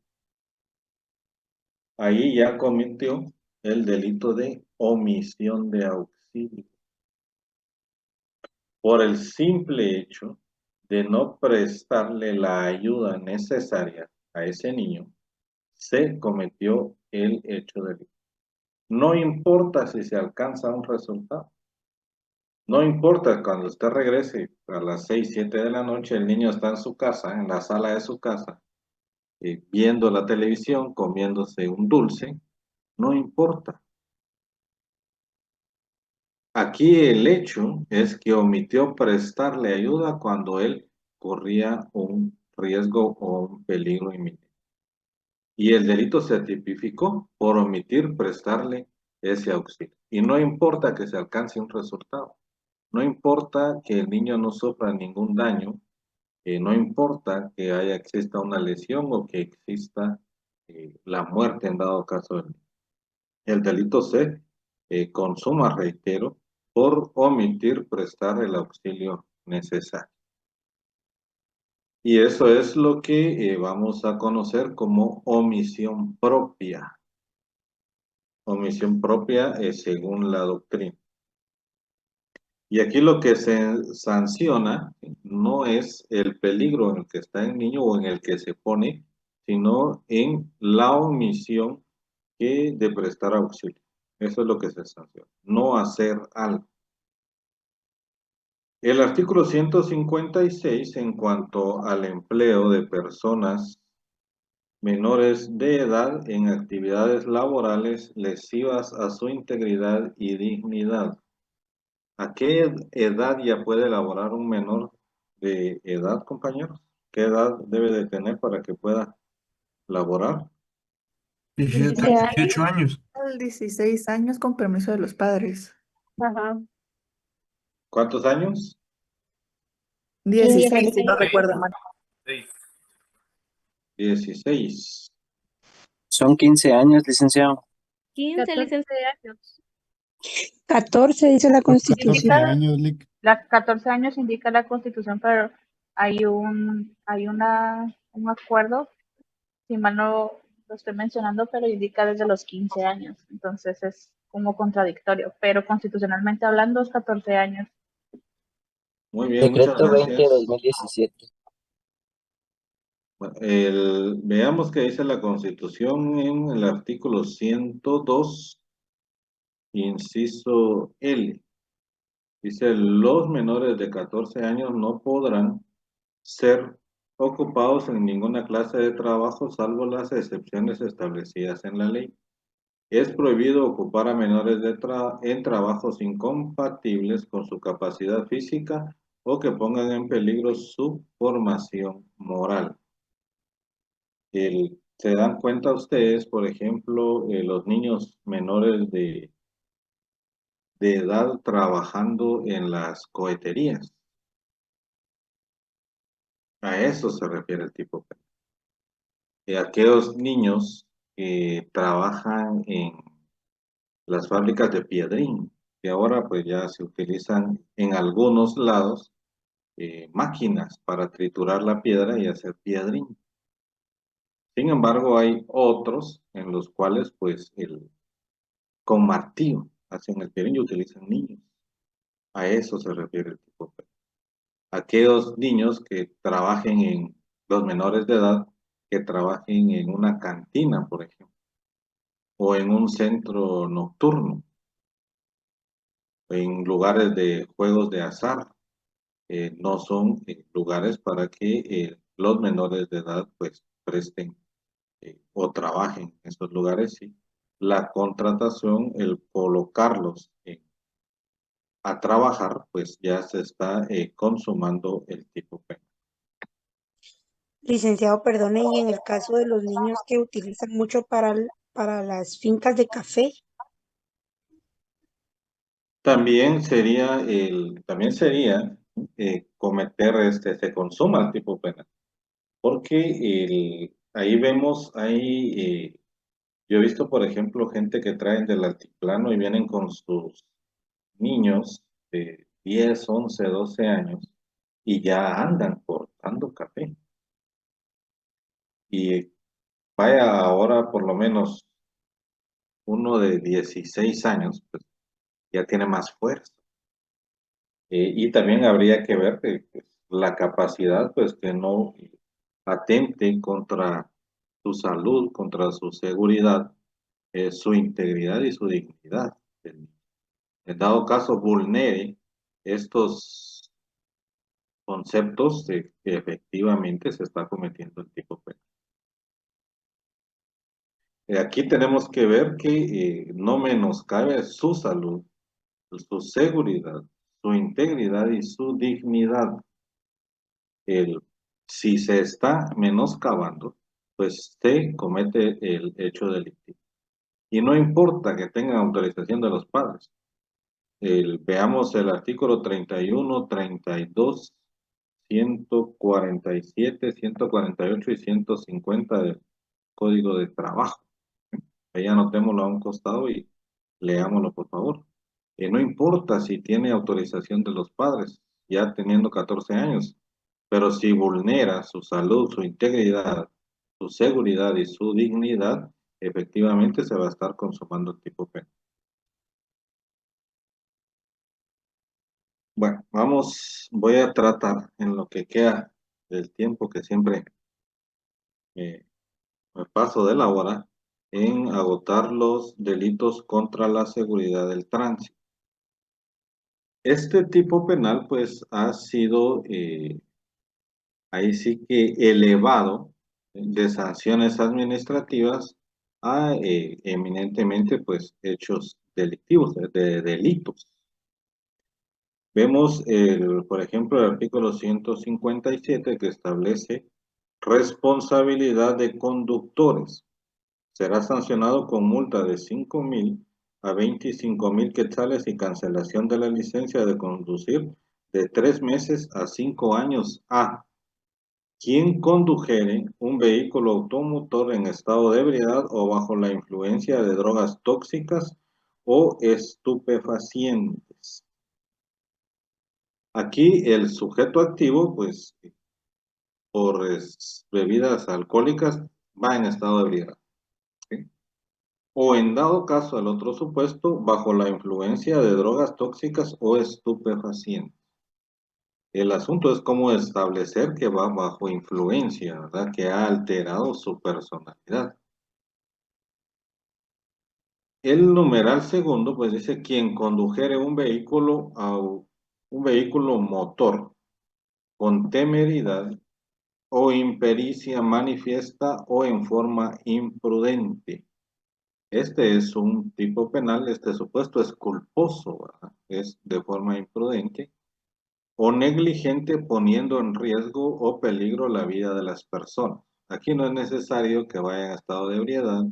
[SPEAKER 2] Ahí ya cometió el delito de omisión de auxilio, por el simple hecho de no prestarle la ayuda necesaria a ese niño, se cometió el hecho de delito. No importa si se alcanza un resultado. No importa cuando usted regrese a las 6, 7 de la noche, el niño está en su casa, en la sala de su casa, viendo la televisión, comiéndose un dulce, no importa. Aquí el hecho es que omitió prestarle ayuda cuando él corría un riesgo o un peligro inminente. Y el delito se tipificó por omitir prestarle ese auxilio. Y no importa que se alcance un resultado, no importa que el niño no sufra ningún daño, no importa que exista una lesión o que exista la muerte en dado caso del niño. El delito C, consuma, reitero, por omitir prestar el auxilio necesario. Y eso es lo que vamos a conocer como omisión propia. Omisión propia según la doctrina. Y aquí lo que se sanciona no es el peligro en el que está el niño o en el que se pone, sino en la omisión de prestar auxilio. Eso es lo que se sanciona. No hacer algo. El artículo 156 en cuanto al empleo de personas menores de edad en actividades laborales lesivas a su integridad y dignidad. ¿A qué edad ya puede laborar un menor de edad, compañeros? ¿Qué edad debe de tener para que pueda laborar?
[SPEAKER 7] 18 años.
[SPEAKER 9] 16 años con permiso de los padres.
[SPEAKER 8] Ajá.
[SPEAKER 2] ¿Cuántos años?
[SPEAKER 9] 16, si no
[SPEAKER 8] 16.
[SPEAKER 9] recuerdo mal.
[SPEAKER 3] Sí.
[SPEAKER 2] 16.
[SPEAKER 10] Son 15 años, licenciado.
[SPEAKER 8] 15 licenciados.
[SPEAKER 5] 14 dice la Constitución.
[SPEAKER 6] 14 años, Lick.
[SPEAKER 11] Las 14 años indica la Constitución, pero hay un acuerdo, si mal no lo estoy mencionando, pero indica desde los 15 años. Entonces es como contradictorio, pero constitucionalmente hablando es 14 años.
[SPEAKER 2] Muy bien, muchas
[SPEAKER 10] Decreto 20 de
[SPEAKER 2] gracias.
[SPEAKER 10] 2017.
[SPEAKER 2] Veamos qué dice la Constitución en el artículo 102, inciso L. Dice, los menores de 14 años no podrán ser ocupados en ninguna clase de trabajo salvo las excepciones establecidas en la ley. Es prohibido ocupar a menores en trabajos incompatibles con su capacidad física o que pongan en peligro su formación moral. ¿Se dan cuenta ustedes, por ejemplo, los niños menores de edad trabajando en las coheterías? A eso se refiere el tipo P. Aquellos niños que trabajan en las fábricas de piedrín, que ahora pues ya se utilizan en algunos lados máquinas para triturar la piedra y hacer piedrín. Sin embargo, hay otros en los cuales pues con martillo hacen el piedrín y utilizan niños. A eso se refiere el tipo P. Aquellos niños que trabajen en los menores de edad, que trabajen en una cantina, por ejemplo, o en un centro nocturno, en lugares de juegos de azar, no son lugares para que los menores de edad pues presten o trabajen en esos lugares. Sí. La contratación, el colocarlos a trabajar, pues ya se está consumando el tipo P.
[SPEAKER 5] Licenciado, perdone, y en el caso de los niños que utilizan mucho para las fincas de café,
[SPEAKER 2] También sería cometer se consuma el tipo penal, porque ahí vemos, yo he visto, por ejemplo, gente que traen del altiplano y vienen con sus niños de 10, 11, 12 años y ya andan cortando café. Y vaya ahora por lo menos uno de 16 años, pues ya tiene más fuerza. Y también habría que ver que pues, la capacidad, pues que no atente contra su salud, contra su seguridad, su integridad y su dignidad. En dado caso, vulnere estos conceptos de que efectivamente se está cometiendo el tipo penal. Aquí tenemos que ver que no menoscabe su salud, su seguridad, su integridad y su dignidad. Si se está menoscabando, pues se comete el hecho delictivo. Y no importa que tengan autorización de los padres. Veamos el artículo 31, 32, 147, 148 y 150 Código de Trabajo. Ahí anotémoslo a un costado y leámoslo, por favor. No importa si tiene autorización de los padres, ya teniendo 14 años, pero si vulnera su salud, su integridad, su seguridad y su dignidad, efectivamente se va a estar consumando el tipo penal. Bueno, voy a tratar en lo que queda del tiempo que siempre me paso de la hora en agotar los delitos contra la seguridad del tránsito. Este tipo penal pues ha sido ahí sí que elevado de sanciones administrativas a eminentemente pues hechos delictivos, de delitos. Vemos, por ejemplo, el artículo 157 que establece responsabilidad de conductores. Será sancionado con multa de 5,000 a 25,000 quetzales y cancelación de la licencia de conducir de 3 meses a 5 años a quien condujere un vehículo automotor en estado de ebriedad o bajo la influencia de drogas tóxicas o estupefacientes. Aquí el sujeto activo, pues, por bebidas alcohólicas, va en estado de ebriedad. ¿Sí? O en dado caso, el otro supuesto, bajo la influencia de drogas tóxicas o estupefacientes. El asunto es cómo establecer que va bajo influencia, ¿verdad? Que ha alterado su personalidad. El numeral segundo, pues dice, quien condujere un vehículo motor con temeridad o impericia manifiesta o en forma imprudente. Este es un tipo penal, este supuesto es culposo, ¿verdad? Es de forma imprudente o negligente poniendo en riesgo o peligro la vida de las personas. Aquí no es necesario que vaya en estado de ebriedad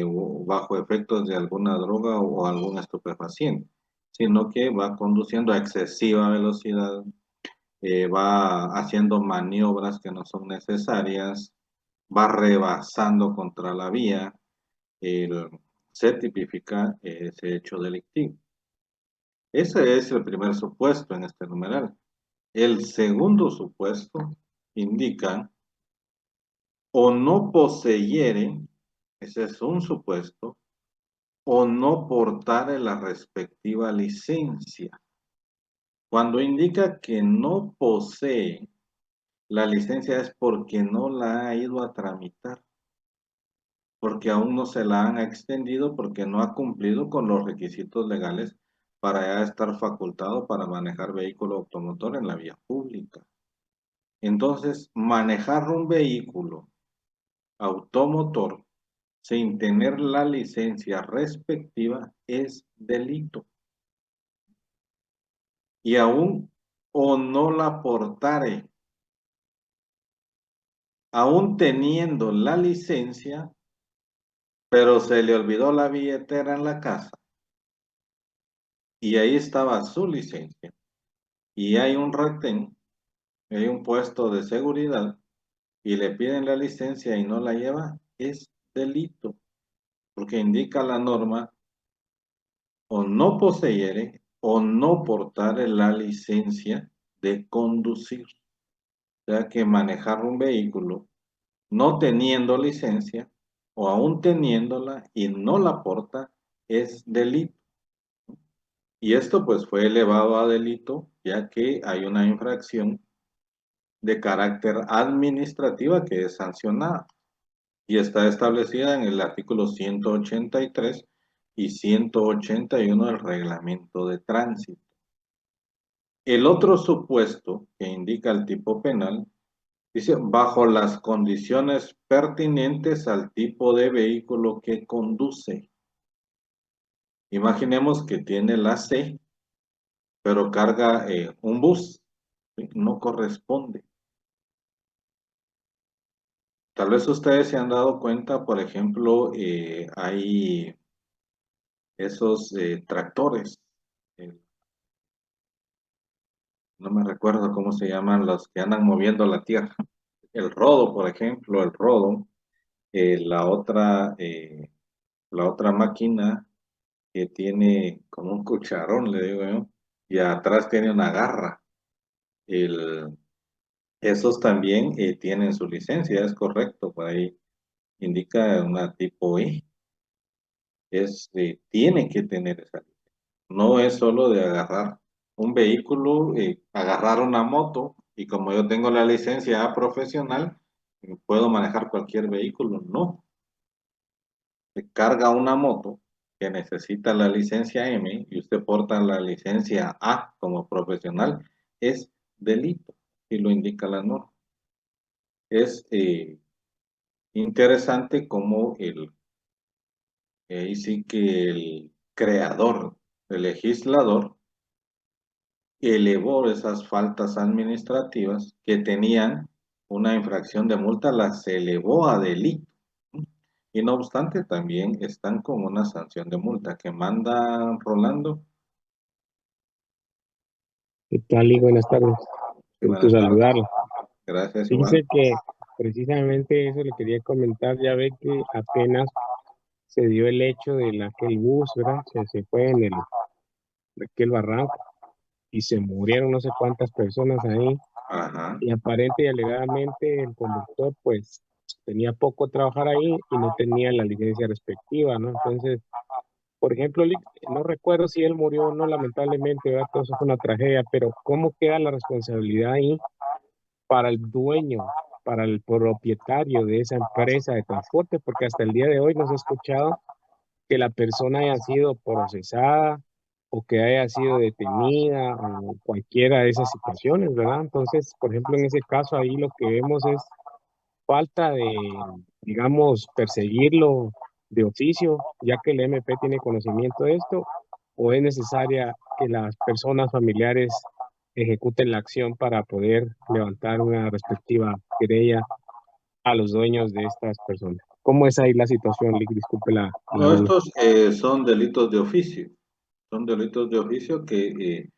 [SPEAKER 2] o bajo efectos de alguna droga o algún estupefaciente, sino que va conduciendo a excesiva velocidad, va haciendo maniobras que no son necesarias, va rebasando contra la vía, se tipifica ese hecho delictivo. Ese es el primer supuesto en este numeral. El segundo supuesto indica o no poseyere, ese es un supuesto, o no portare la respectiva licencia. Cuando indica que no posee la licencia es porque no la ha ido a tramitar, porque aún no se la han extendido, porque no ha cumplido con los requisitos legales para ya estar facultado para manejar vehículo automotor en la vía pública. Entonces, manejar un vehículo automotor sin tener la licencia respectiva es delito. Y aún o no la portare, aún teniendo la licencia, pero se le olvidó la billetera en la casa y ahí estaba su licencia y hay un retén, hay un puesto de seguridad y le piden la licencia y no la lleva, es delito, porque indica la norma o no poseyere o no portare la licencia de conducir. O sea que manejar un vehículo no teniendo licencia o aún teniéndola y no la porta es delito. Y esto pues fue elevado a delito ya que hay una infracción de carácter administrativa que es sancionada y está establecida en el artículo 183 y 181 del reglamento de tránsito. El otro supuesto que indica el tipo penal dice, bajo las condiciones pertinentes al tipo de vehículo que conduce. Imaginemos que tiene la C, pero carga un bus. ¿Sí? No corresponde. Tal vez ustedes se han dado cuenta, por ejemplo, hay esos tractores. No me recuerdo cómo se llaman los que andan moviendo la tierra. El rodo, por ejemplo, el rodo. La otra máquina que tiene como un cucharón, le digo yo, y atrás tiene una garra. Esos también tienen su licencia, es correcto, por ahí indica una tipo I. Tiene que tener esa licencia. No es solo de agarrar un vehículo, agarrar una moto, y como yo tengo la licencia A profesional, puedo manejar cualquier vehículo. No, se carga una moto que necesita la licencia M y usted porta la licencia A como profesional, es delito, y lo indica la norma. Es interesante cómo ahí sí que el creador, el legislador, elevó esas faltas administrativas que tenían una infracción de multa, las elevó a delito. Y no obstante, también están con una sanción de multa que manda Rolando.
[SPEAKER 12] ¿Qué tal, y buenas tardes? Gusto
[SPEAKER 2] Buenas tardes.
[SPEAKER 12] saludarlo.
[SPEAKER 2] Gracias,
[SPEAKER 12] Fíjese
[SPEAKER 2] Iván.
[SPEAKER 12] que precisamente eso le quería comentar. Ya ve que apenas se dio el hecho de aquel bus, ¿verdad? Se fue en aquel barranco y se murieron no sé cuántas personas ahí.
[SPEAKER 2] Ajá.
[SPEAKER 12] Y aparente y alegadamente el conductor pues tenía poco trabajar ahí y no tenía la licencia respectiva, ¿no? Entonces, por ejemplo, no recuerdo si él murió o no, lamentablemente, ¿verdad? Todo eso fue una tragedia, pero ¿cómo queda la responsabilidad ahí para el dueño, para el propietario de esa empresa de transporte? Porque hasta el día de hoy no se ha escuchado que la persona haya sido procesada o que haya sido detenida o cualquiera de esas situaciones, ¿verdad? Entonces, por ejemplo, en ese caso ahí lo que vemos es falta de, digamos, perseguirlo de oficio, ya que el MP tiene conocimiento de esto, o es necesaria que las personas familiares ejecuten la acción para poder levantar una respectiva querella a los dueños de estas personas. ¿Cómo es ahí la situación, Lick? Disculpe la
[SPEAKER 2] No,
[SPEAKER 12] duda.
[SPEAKER 2] estos son delitos de oficio. Son delitos de oficio que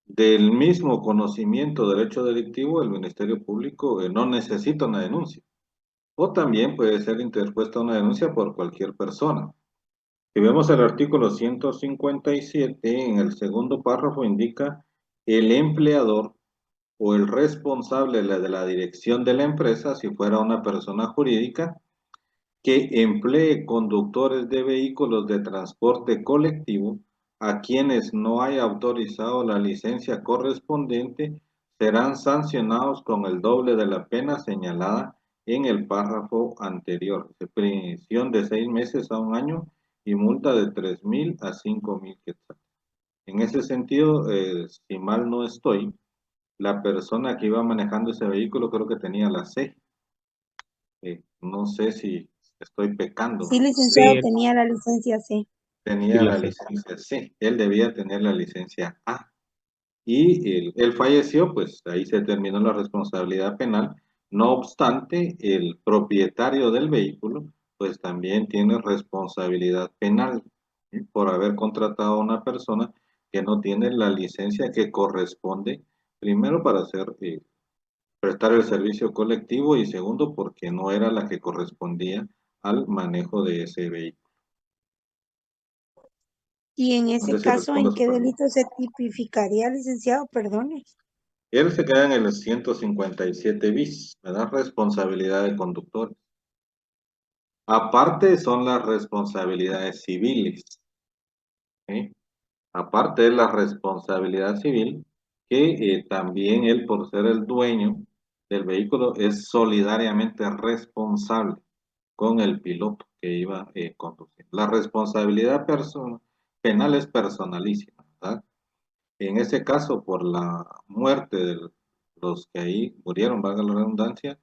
[SPEAKER 2] del mismo conocimiento del hecho delictivo, el Ministerio Público no necesita una denuncia. O también puede ser interpuesta una denuncia por cualquier persona. Si vemos el artículo 157, en el segundo párrafo indica el empleador o el responsable de la dirección de la empresa, si fuera una persona jurídica, que emplee conductores de vehículos de transporte colectivo a quienes no haya autorizado la licencia correspondiente, serán sancionados con el doble de la pena señalada en el párrafo anterior, de prisión de 6 meses a 1 año y multa de 3,000 a 5,000 quetzales. En ese sentido, si mal no estoy, la persona que iba manejando ese vehículo creo que tenía la C. No sé si estoy pecando.
[SPEAKER 5] Sí, licenciado,
[SPEAKER 12] Sí,
[SPEAKER 5] tenía la licencia C.
[SPEAKER 2] Tenía la licencia C, él debía tener la licencia A. Y él falleció, pues ahí se terminó la responsabilidad penal. No obstante, el propietario del vehículo, pues también tiene responsabilidad penal, ¿sí? Por haber contratado a una persona que no tiene la licencia que corresponde, primero para prestar el servicio colectivo y segundo porque no era la que correspondía al manejo de ese vehículo.
[SPEAKER 5] Y en
[SPEAKER 2] No
[SPEAKER 5] ese
[SPEAKER 2] sé si
[SPEAKER 5] caso,
[SPEAKER 2] respondo
[SPEAKER 5] ¿en
[SPEAKER 2] a su
[SPEAKER 5] qué
[SPEAKER 2] pregunta.
[SPEAKER 5] delito se tipificaría, licenciado? Perdone.
[SPEAKER 2] Él se queda en el 157 bis, ¿verdad? Responsabilidad de conductores. Aparte son las responsabilidades civiles, ¿sí? Aparte de la responsabilidad civil, que también él, por ser el dueño del vehículo, es solidariamente responsable con el piloto que iba conduciendo. La responsabilidad penal es personalísima, ¿verdad? En ese caso, por la muerte de los que ahí murieron, valga la redundancia,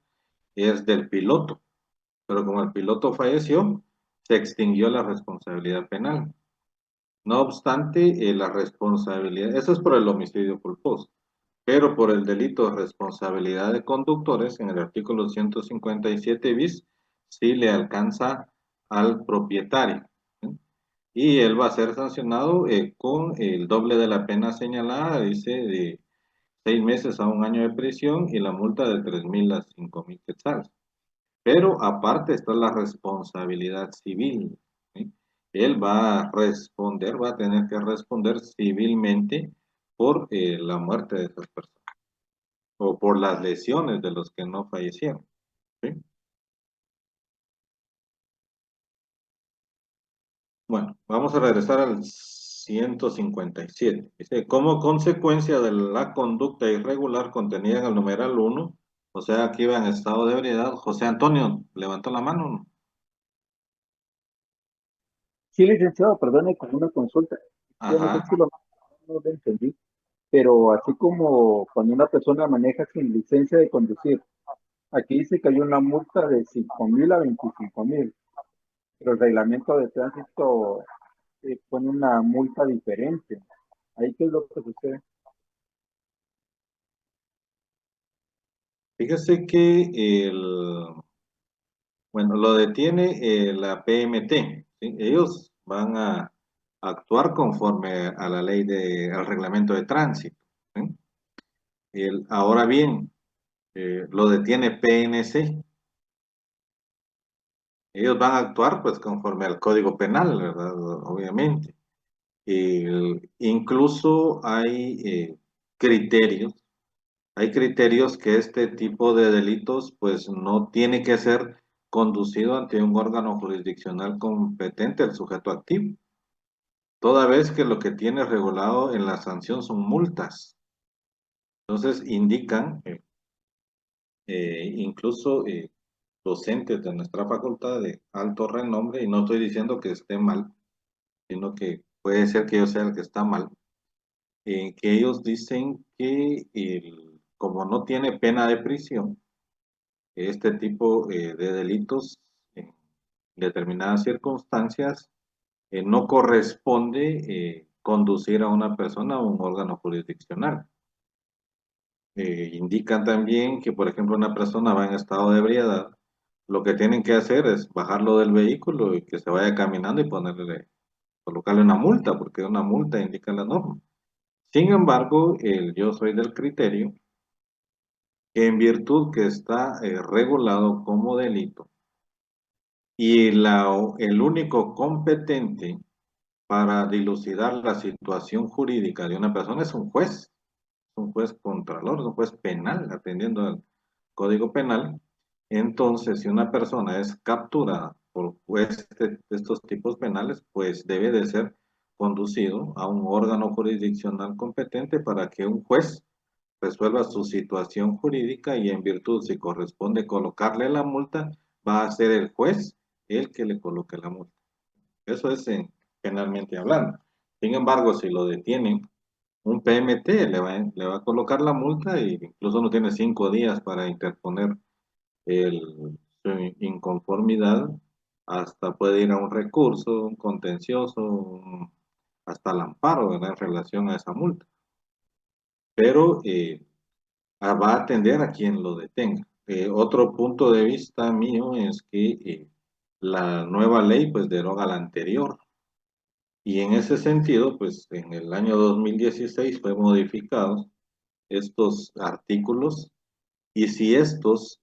[SPEAKER 2] es del piloto. Pero como el piloto falleció, se extinguió la responsabilidad penal. No obstante, la responsabilidad, eso es por el homicidio culposo, pero por el delito de responsabilidad de conductores, en el artículo 157 bis, sí le alcanza al propietario, ¿sí? Y él va a ser sancionado con el doble de la pena señalada, dice, de 6 meses a 1 año de prisión y la multa de 3,000 a 5,000 quetzales. Pero aparte está la responsabilidad civil, ¿sí? Él va a responder, va a tener que responder civilmente por la muerte de esas personas o por las lesiones de los que no fallecieron, ¿sí? Bueno, vamos a regresar al 157. Dice, como consecuencia de la conducta irregular contenida en el numeral 1, o sea, aquí va en estado de ebriedad. José Antonio, levantó la mano.
[SPEAKER 13] Sí, licenciado, perdone, con una consulta. Yo no sé
[SPEAKER 2] Ajá.
[SPEAKER 13] si no lo entendí, pero así como cuando una persona maneja sin licencia de conducir, aquí dice que hay una multa de 5,000 a 25,000, pero el reglamento de tránsito pone una multa diferente. ¿Ahí qué es lo que sucede?
[SPEAKER 2] Fíjese que bueno, lo detiene la PMT, ¿sí? Ellos van a actuar conforme a la ley al reglamento de tránsito, ¿sí? Ahora bien, lo detiene PNC. Ellos van a actuar pues conforme al Código Penal, ¿verdad? Obviamente. Incluso criterios, hay criterios que este tipo de delitos pues no tiene que ser conducido ante un órgano jurisdiccional competente el sujeto activo, toda vez que lo que tiene regulado en la sanción son multas. Entonces indican, incluso docentes de nuestra facultad de alto renombre, y no estoy diciendo que esté mal, sino que puede ser que yo sea el que está mal, que ellos dicen que como no tiene pena de prisión, este tipo de delitos en determinadas circunstancias no corresponde conducir a una persona a un órgano jurisdiccional. Indican también que, por ejemplo, una persona va en estado de ebriedad, lo que tienen que hacer es bajarlo del vehículo y que se vaya caminando y colocarle una multa, porque una multa indica la norma. Sin embargo, yo soy del criterio que en virtud que está regulado como delito y el único competente para dilucidar la situación jurídica de una persona es un juez contralor, es un juez penal, atendiendo al Código Penal. Entonces, si una persona es capturada por juez de estos tipos penales, pues debe de ser conducido a un órgano jurisdiccional competente para que un juez resuelva su situación jurídica y en virtud, si corresponde colocarle la multa, va a ser el juez el que le coloque la multa. Eso es penalmente hablando. Sin embargo, si lo detienen, un PMT le va a colocar la multa e incluso no tiene 5 días para interponer su inconformidad, hasta puede ir a un recurso, un contencioso, hasta el amparo, ¿verdad? En relación a esa multa. Pero va a atender a quien lo detenga. Otro punto de vista mío es que la nueva ley pues deroga la anterior. Y en ese sentido, pues en el año 2016 fue modificados estos artículos y si estos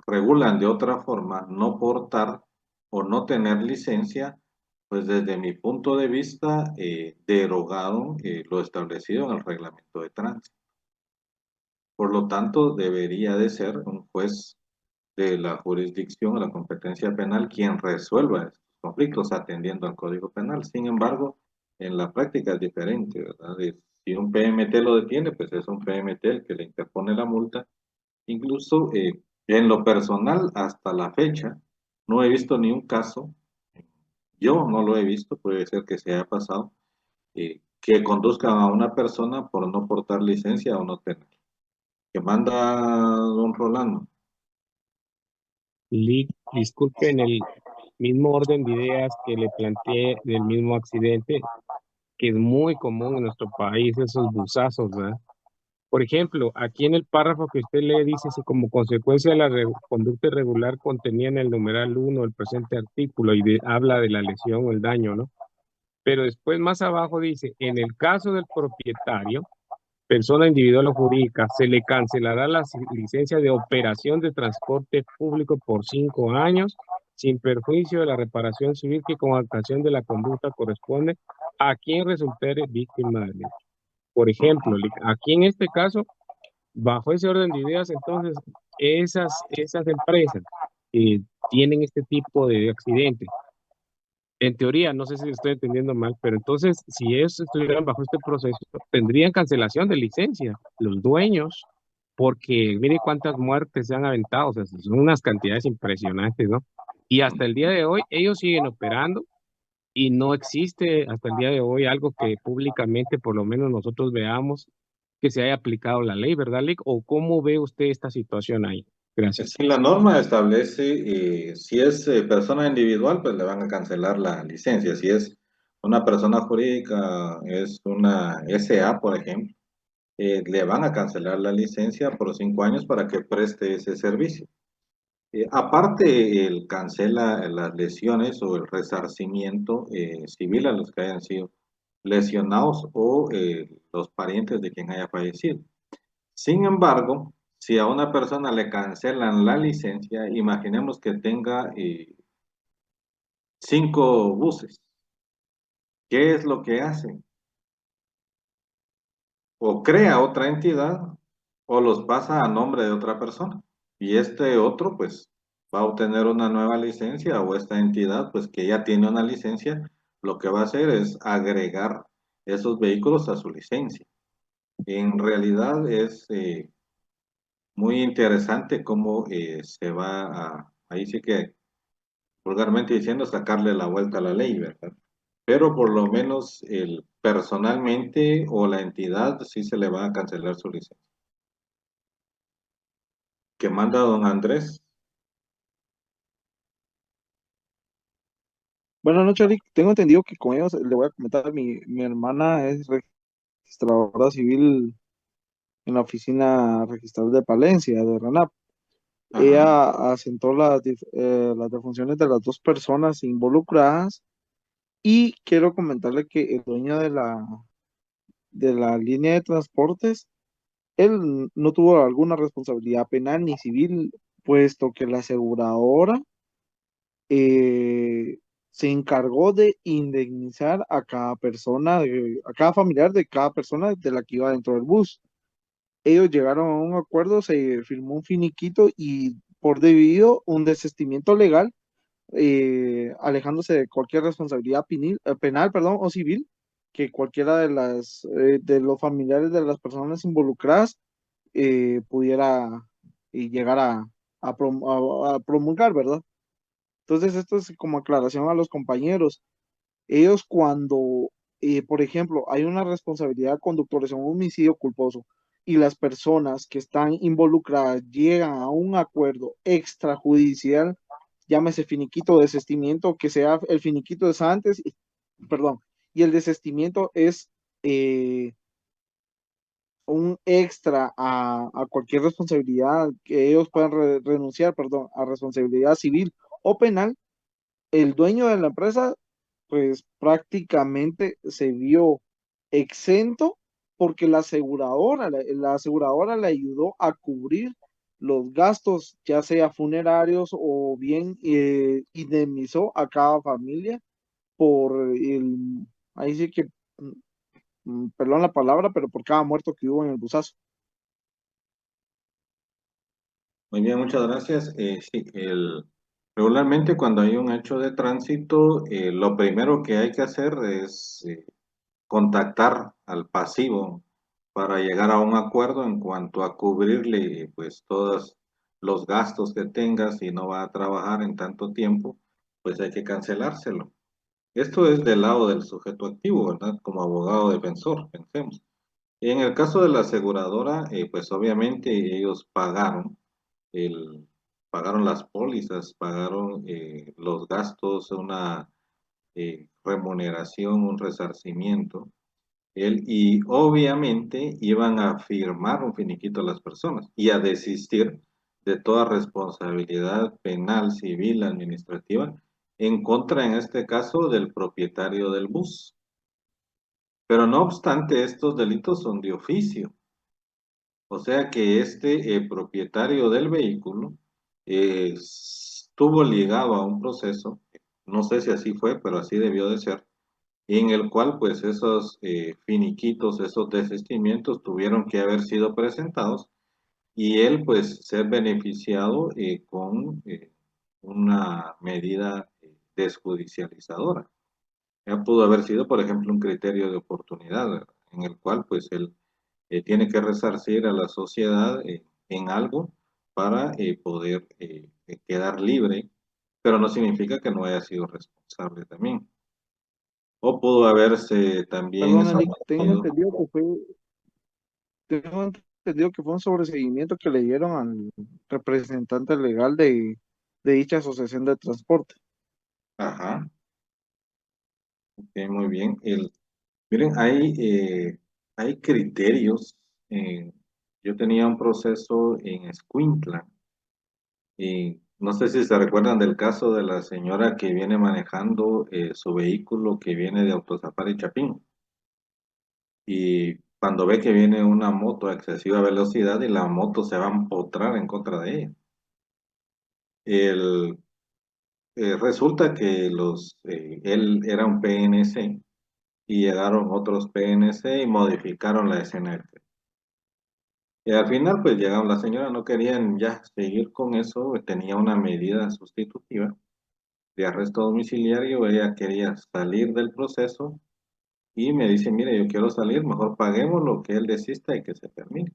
[SPEAKER 2] regulan de otra forma no portar o no tener licencia, pues desde mi punto de vista derogaron lo establecido en el reglamento de tránsito. Por lo tanto, debería de ser un juez de la jurisdicción, la competencia penal, quien resuelva estos conflictos atendiendo al Código Penal. Sin embargo, en la práctica es diferente, ¿verdad? Si un PMT lo detiene, pues es un PMT el que le interpone la multa. Incluso en lo personal, hasta la fecha, no he visto ni un caso, yo no lo he visto, puede ser que se haya pasado, que conduzcan a una persona por no portar licencia o no tener. Que manda don Rolando.
[SPEAKER 12] Disculpe, en el mismo orden de ideas que le planteé del mismo accidente, que es muy común en nuestro país, esos busazos, ¿verdad? Por ejemplo, aquí en el párrafo que usted lee dice, si como consecuencia de la conducta irregular contenía en el numeral 1 del presente artículo y habla de la lesión o el daño, ¿no? Pero después más abajo dice, en el caso del propietario, persona individual o jurídica, se le cancelará la licencia de operación de transporte público por 5 años, sin perjuicio de la reparación civil que con ocasión de la conducta corresponde a quien resultere víctima del hecho. Por ejemplo, aquí en este caso, bajo ese orden de ideas, entonces, esas empresas tienen este tipo de accidentes. En teoría, no sé si estoy entendiendo mal, pero entonces, si ellos estuvieran bajo este proceso, tendrían cancelación de licencia, los dueños, porque mire cuántas muertes se han aventado, o sea, son unas cantidades impresionantes, ¿no? Y hasta el día de hoy, ellos siguen operando y no existe hasta el día de hoy algo que públicamente, por lo menos nosotros veamos, que se haya aplicado la ley, ¿verdad, Lick? ¿O cómo ve usted esta situación ahí? Gracias.
[SPEAKER 2] Si la norma establece, si es persona individual, pues le van a cancelar la licencia. Si es una persona jurídica, es una SA, por ejemplo, le van a cancelar la licencia por 5 años para que preste ese servicio. Aparte, él cancela las lesiones o el resarcimiento civil a los que hayan sido lesionados o los parientes de quien haya fallecido. Sin embargo, si a una persona le cancelan la licencia, imaginemos que tenga 5 buses. ¿Qué es lo que hace? O crea otra entidad o los pasa a nombre de otra persona. Y este otro, pues, va a obtener una nueva licencia o esta entidad, pues, que ya tiene una licencia, lo que va a hacer es agregar esos vehículos a su licencia. En realidad es muy interesante cómo se va ahí sí que, vulgarmente diciendo, sacarle la vuelta a la ley, ¿verdad? Pero por lo menos personalmente o la entidad sí se le va a cancelar su licencia. ¿Qué manda don Andrés?
[SPEAKER 14] Buenas noches, Rick. Tengo entendido que con ellos, le voy a comentar, mi hermana es registradora civil en la oficina registral de Palencia, de RANAP.
[SPEAKER 2] Ajá.
[SPEAKER 14] Ella asentó las defunciones de las 2 personas involucradas y quiero comentarle que el dueño de la línea de transportes, él no tuvo alguna responsabilidad penal ni civil, puesto que la aseguradora se encargó de indemnizar a cada persona, a cada familiar de cada persona de la que iba dentro del bus. Ellos llegaron a un acuerdo, se firmó un finiquito y por debido un desistimiento legal, alejándose de cualquier responsabilidad penal, perdón, o civil, que cualquiera de los familiares de las personas involucradas pudiera llegar a promulgar, ¿verdad? Entonces, esto es como aclaración a los compañeros. Ellos cuando, por ejemplo, hay una responsabilidad de conductores en un homicidio culposo y las personas que están involucradas llegan a un acuerdo extrajudicial, llámese finiquito o desistimiento, que sea el finiquito es antes, perdón, y el desistimiento es un extra a cualquier responsabilidad que ellos puedan renunciar, perdón, a responsabilidad civil o penal. El dueño de la empresa, pues prácticamente se vio exento porque la aseguradora le ayudó a cubrir los gastos, ya sea funerarios o bien indemnizó a cada familia por ahí sí que, perdón la palabra, pero por cada muerto que hubo en el busazo.
[SPEAKER 2] Muy bien, muchas gracias. Sí, regularmente cuando hay un hecho de tránsito, lo primero que hay que hacer es contactar al pasivo para llegar a un acuerdo en cuanto a cubrirle pues todos los gastos que tenga. Si no va a trabajar en tanto tiempo, pues hay que cancelárselo. Esto es del lado del sujeto activo, ¿verdad? Como abogado defensor, pensemos. En el caso de la aseguradora, pues obviamente ellos pagaron las pólizas, pagaron los gastos, una remuneración, un resarcimiento, y obviamente iban a firmar un finiquito a las personas y a desistir de toda responsabilidad penal, civil, administrativa, en contra, en este caso, del propietario del bus. Pero no obstante, estos delitos son de oficio. O sea que este propietario del vehículo estuvo ligado a un proceso, no sé si así fue, pero así debió de ser, en el cual pues esos finiquitos, esos desistimientos tuvieron que haber sido presentados y él pues ser beneficiado con una medida desjudicializadora. Ya pudo haber sido, por ejemplo, un criterio de oportunidad, ¿verdad? En el cual pues él tiene que resarcir a la sociedad en algo para poder quedar libre, pero no significa que no haya sido responsable también. O pudo haberse también
[SPEAKER 14] Perdón, Eric,
[SPEAKER 2] establecido.
[SPEAKER 14] tengo entendido que fue un sobreseguimiento que le dieron al representante legal de dicha asociación de transporte.
[SPEAKER 2] Ajá, ok, muy bien. Miren, hay criterios. Yo tenía un proceso en Escuintla y no sé si se recuerdan del caso de la señora que viene manejando su vehículo que viene de Autosafari Chapín. Y cuando ve que viene una moto a excesiva velocidad y la moto se va a empotrar en contra de ella. El, Resulta que él era un PNC y llegaron otros PNC y modificaron la escena del crimen. Y al final, pues llegaron, la señora no querían ya seguir con eso, tenía una medida sustitutiva de arresto domiciliario, ella quería salir del proceso y me dice, mire, yo quiero salir, mejor paguemos lo que él desista y que se termine.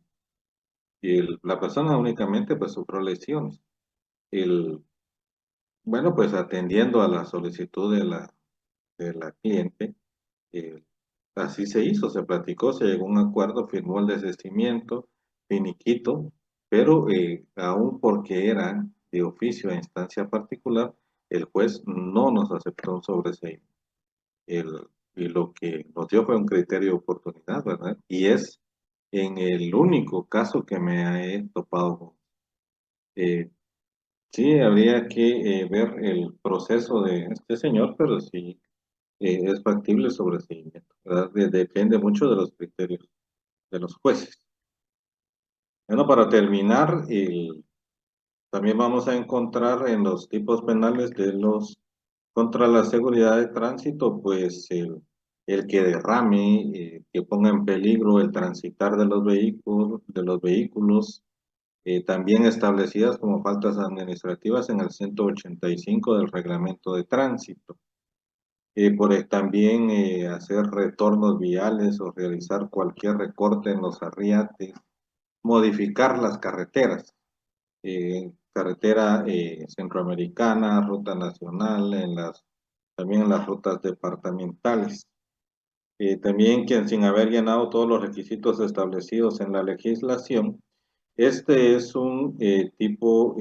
[SPEAKER 2] Y la persona únicamente pues sufrió lesiones. El, bueno, pues atendiendo a la solicitud de la cliente, eh, así se hizo, se platicó, se llegó a un acuerdo, firmó el desistimiento, finiquito, pero aún porque era de oficio a instancia particular, el juez no nos aceptó un sobreseimiento. Y lo que nos dio fue un criterio de oportunidad, ¿verdad? Y es en el único caso que me he topado con. Eh, sí, habría que ver el proceso de este señor, pero sí es factible sobreseimiento, ¿verdad? Depende mucho de los criterios de los jueces. Bueno, para terminar, también vamos a encontrar en los tipos penales de los contra la seguridad de tránsito, pues el que derrame, que ponga en peligro el transitar de los vehículos, también establecidas como faltas administrativas en el 185 del reglamento de tránsito. También hacer retornos viales o realizar cualquier recorte en los arriates, modificar las carreteras, carretera centroamericana, ruta nacional, también en las rutas departamentales. También quien sin haber llenado todos los requisitos establecidos en la legislación, este es un tipo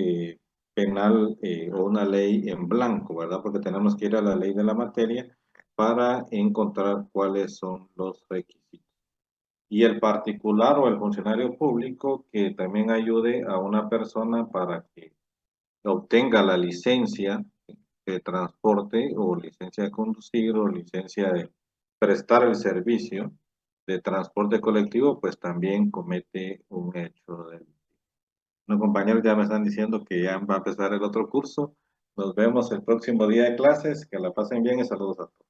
[SPEAKER 2] penal o una ley en blanco, ¿verdad? Porque tenemos que ir a la ley de la materia para encontrar cuáles son los requisitos. Y el particular o el funcionario público que también ayude a una persona para que obtenga la licencia de transporte o licencia de conducir o licencia de prestar el servicio de transporte colectivo, pues también comete un hecho de... Los compañeros ya me están diciendo que ya va a empezar el otro curso. Nos vemos el próximo día de clases. Que la pasen bien y saludos a todos.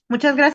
[SPEAKER 9] Muchas gracias.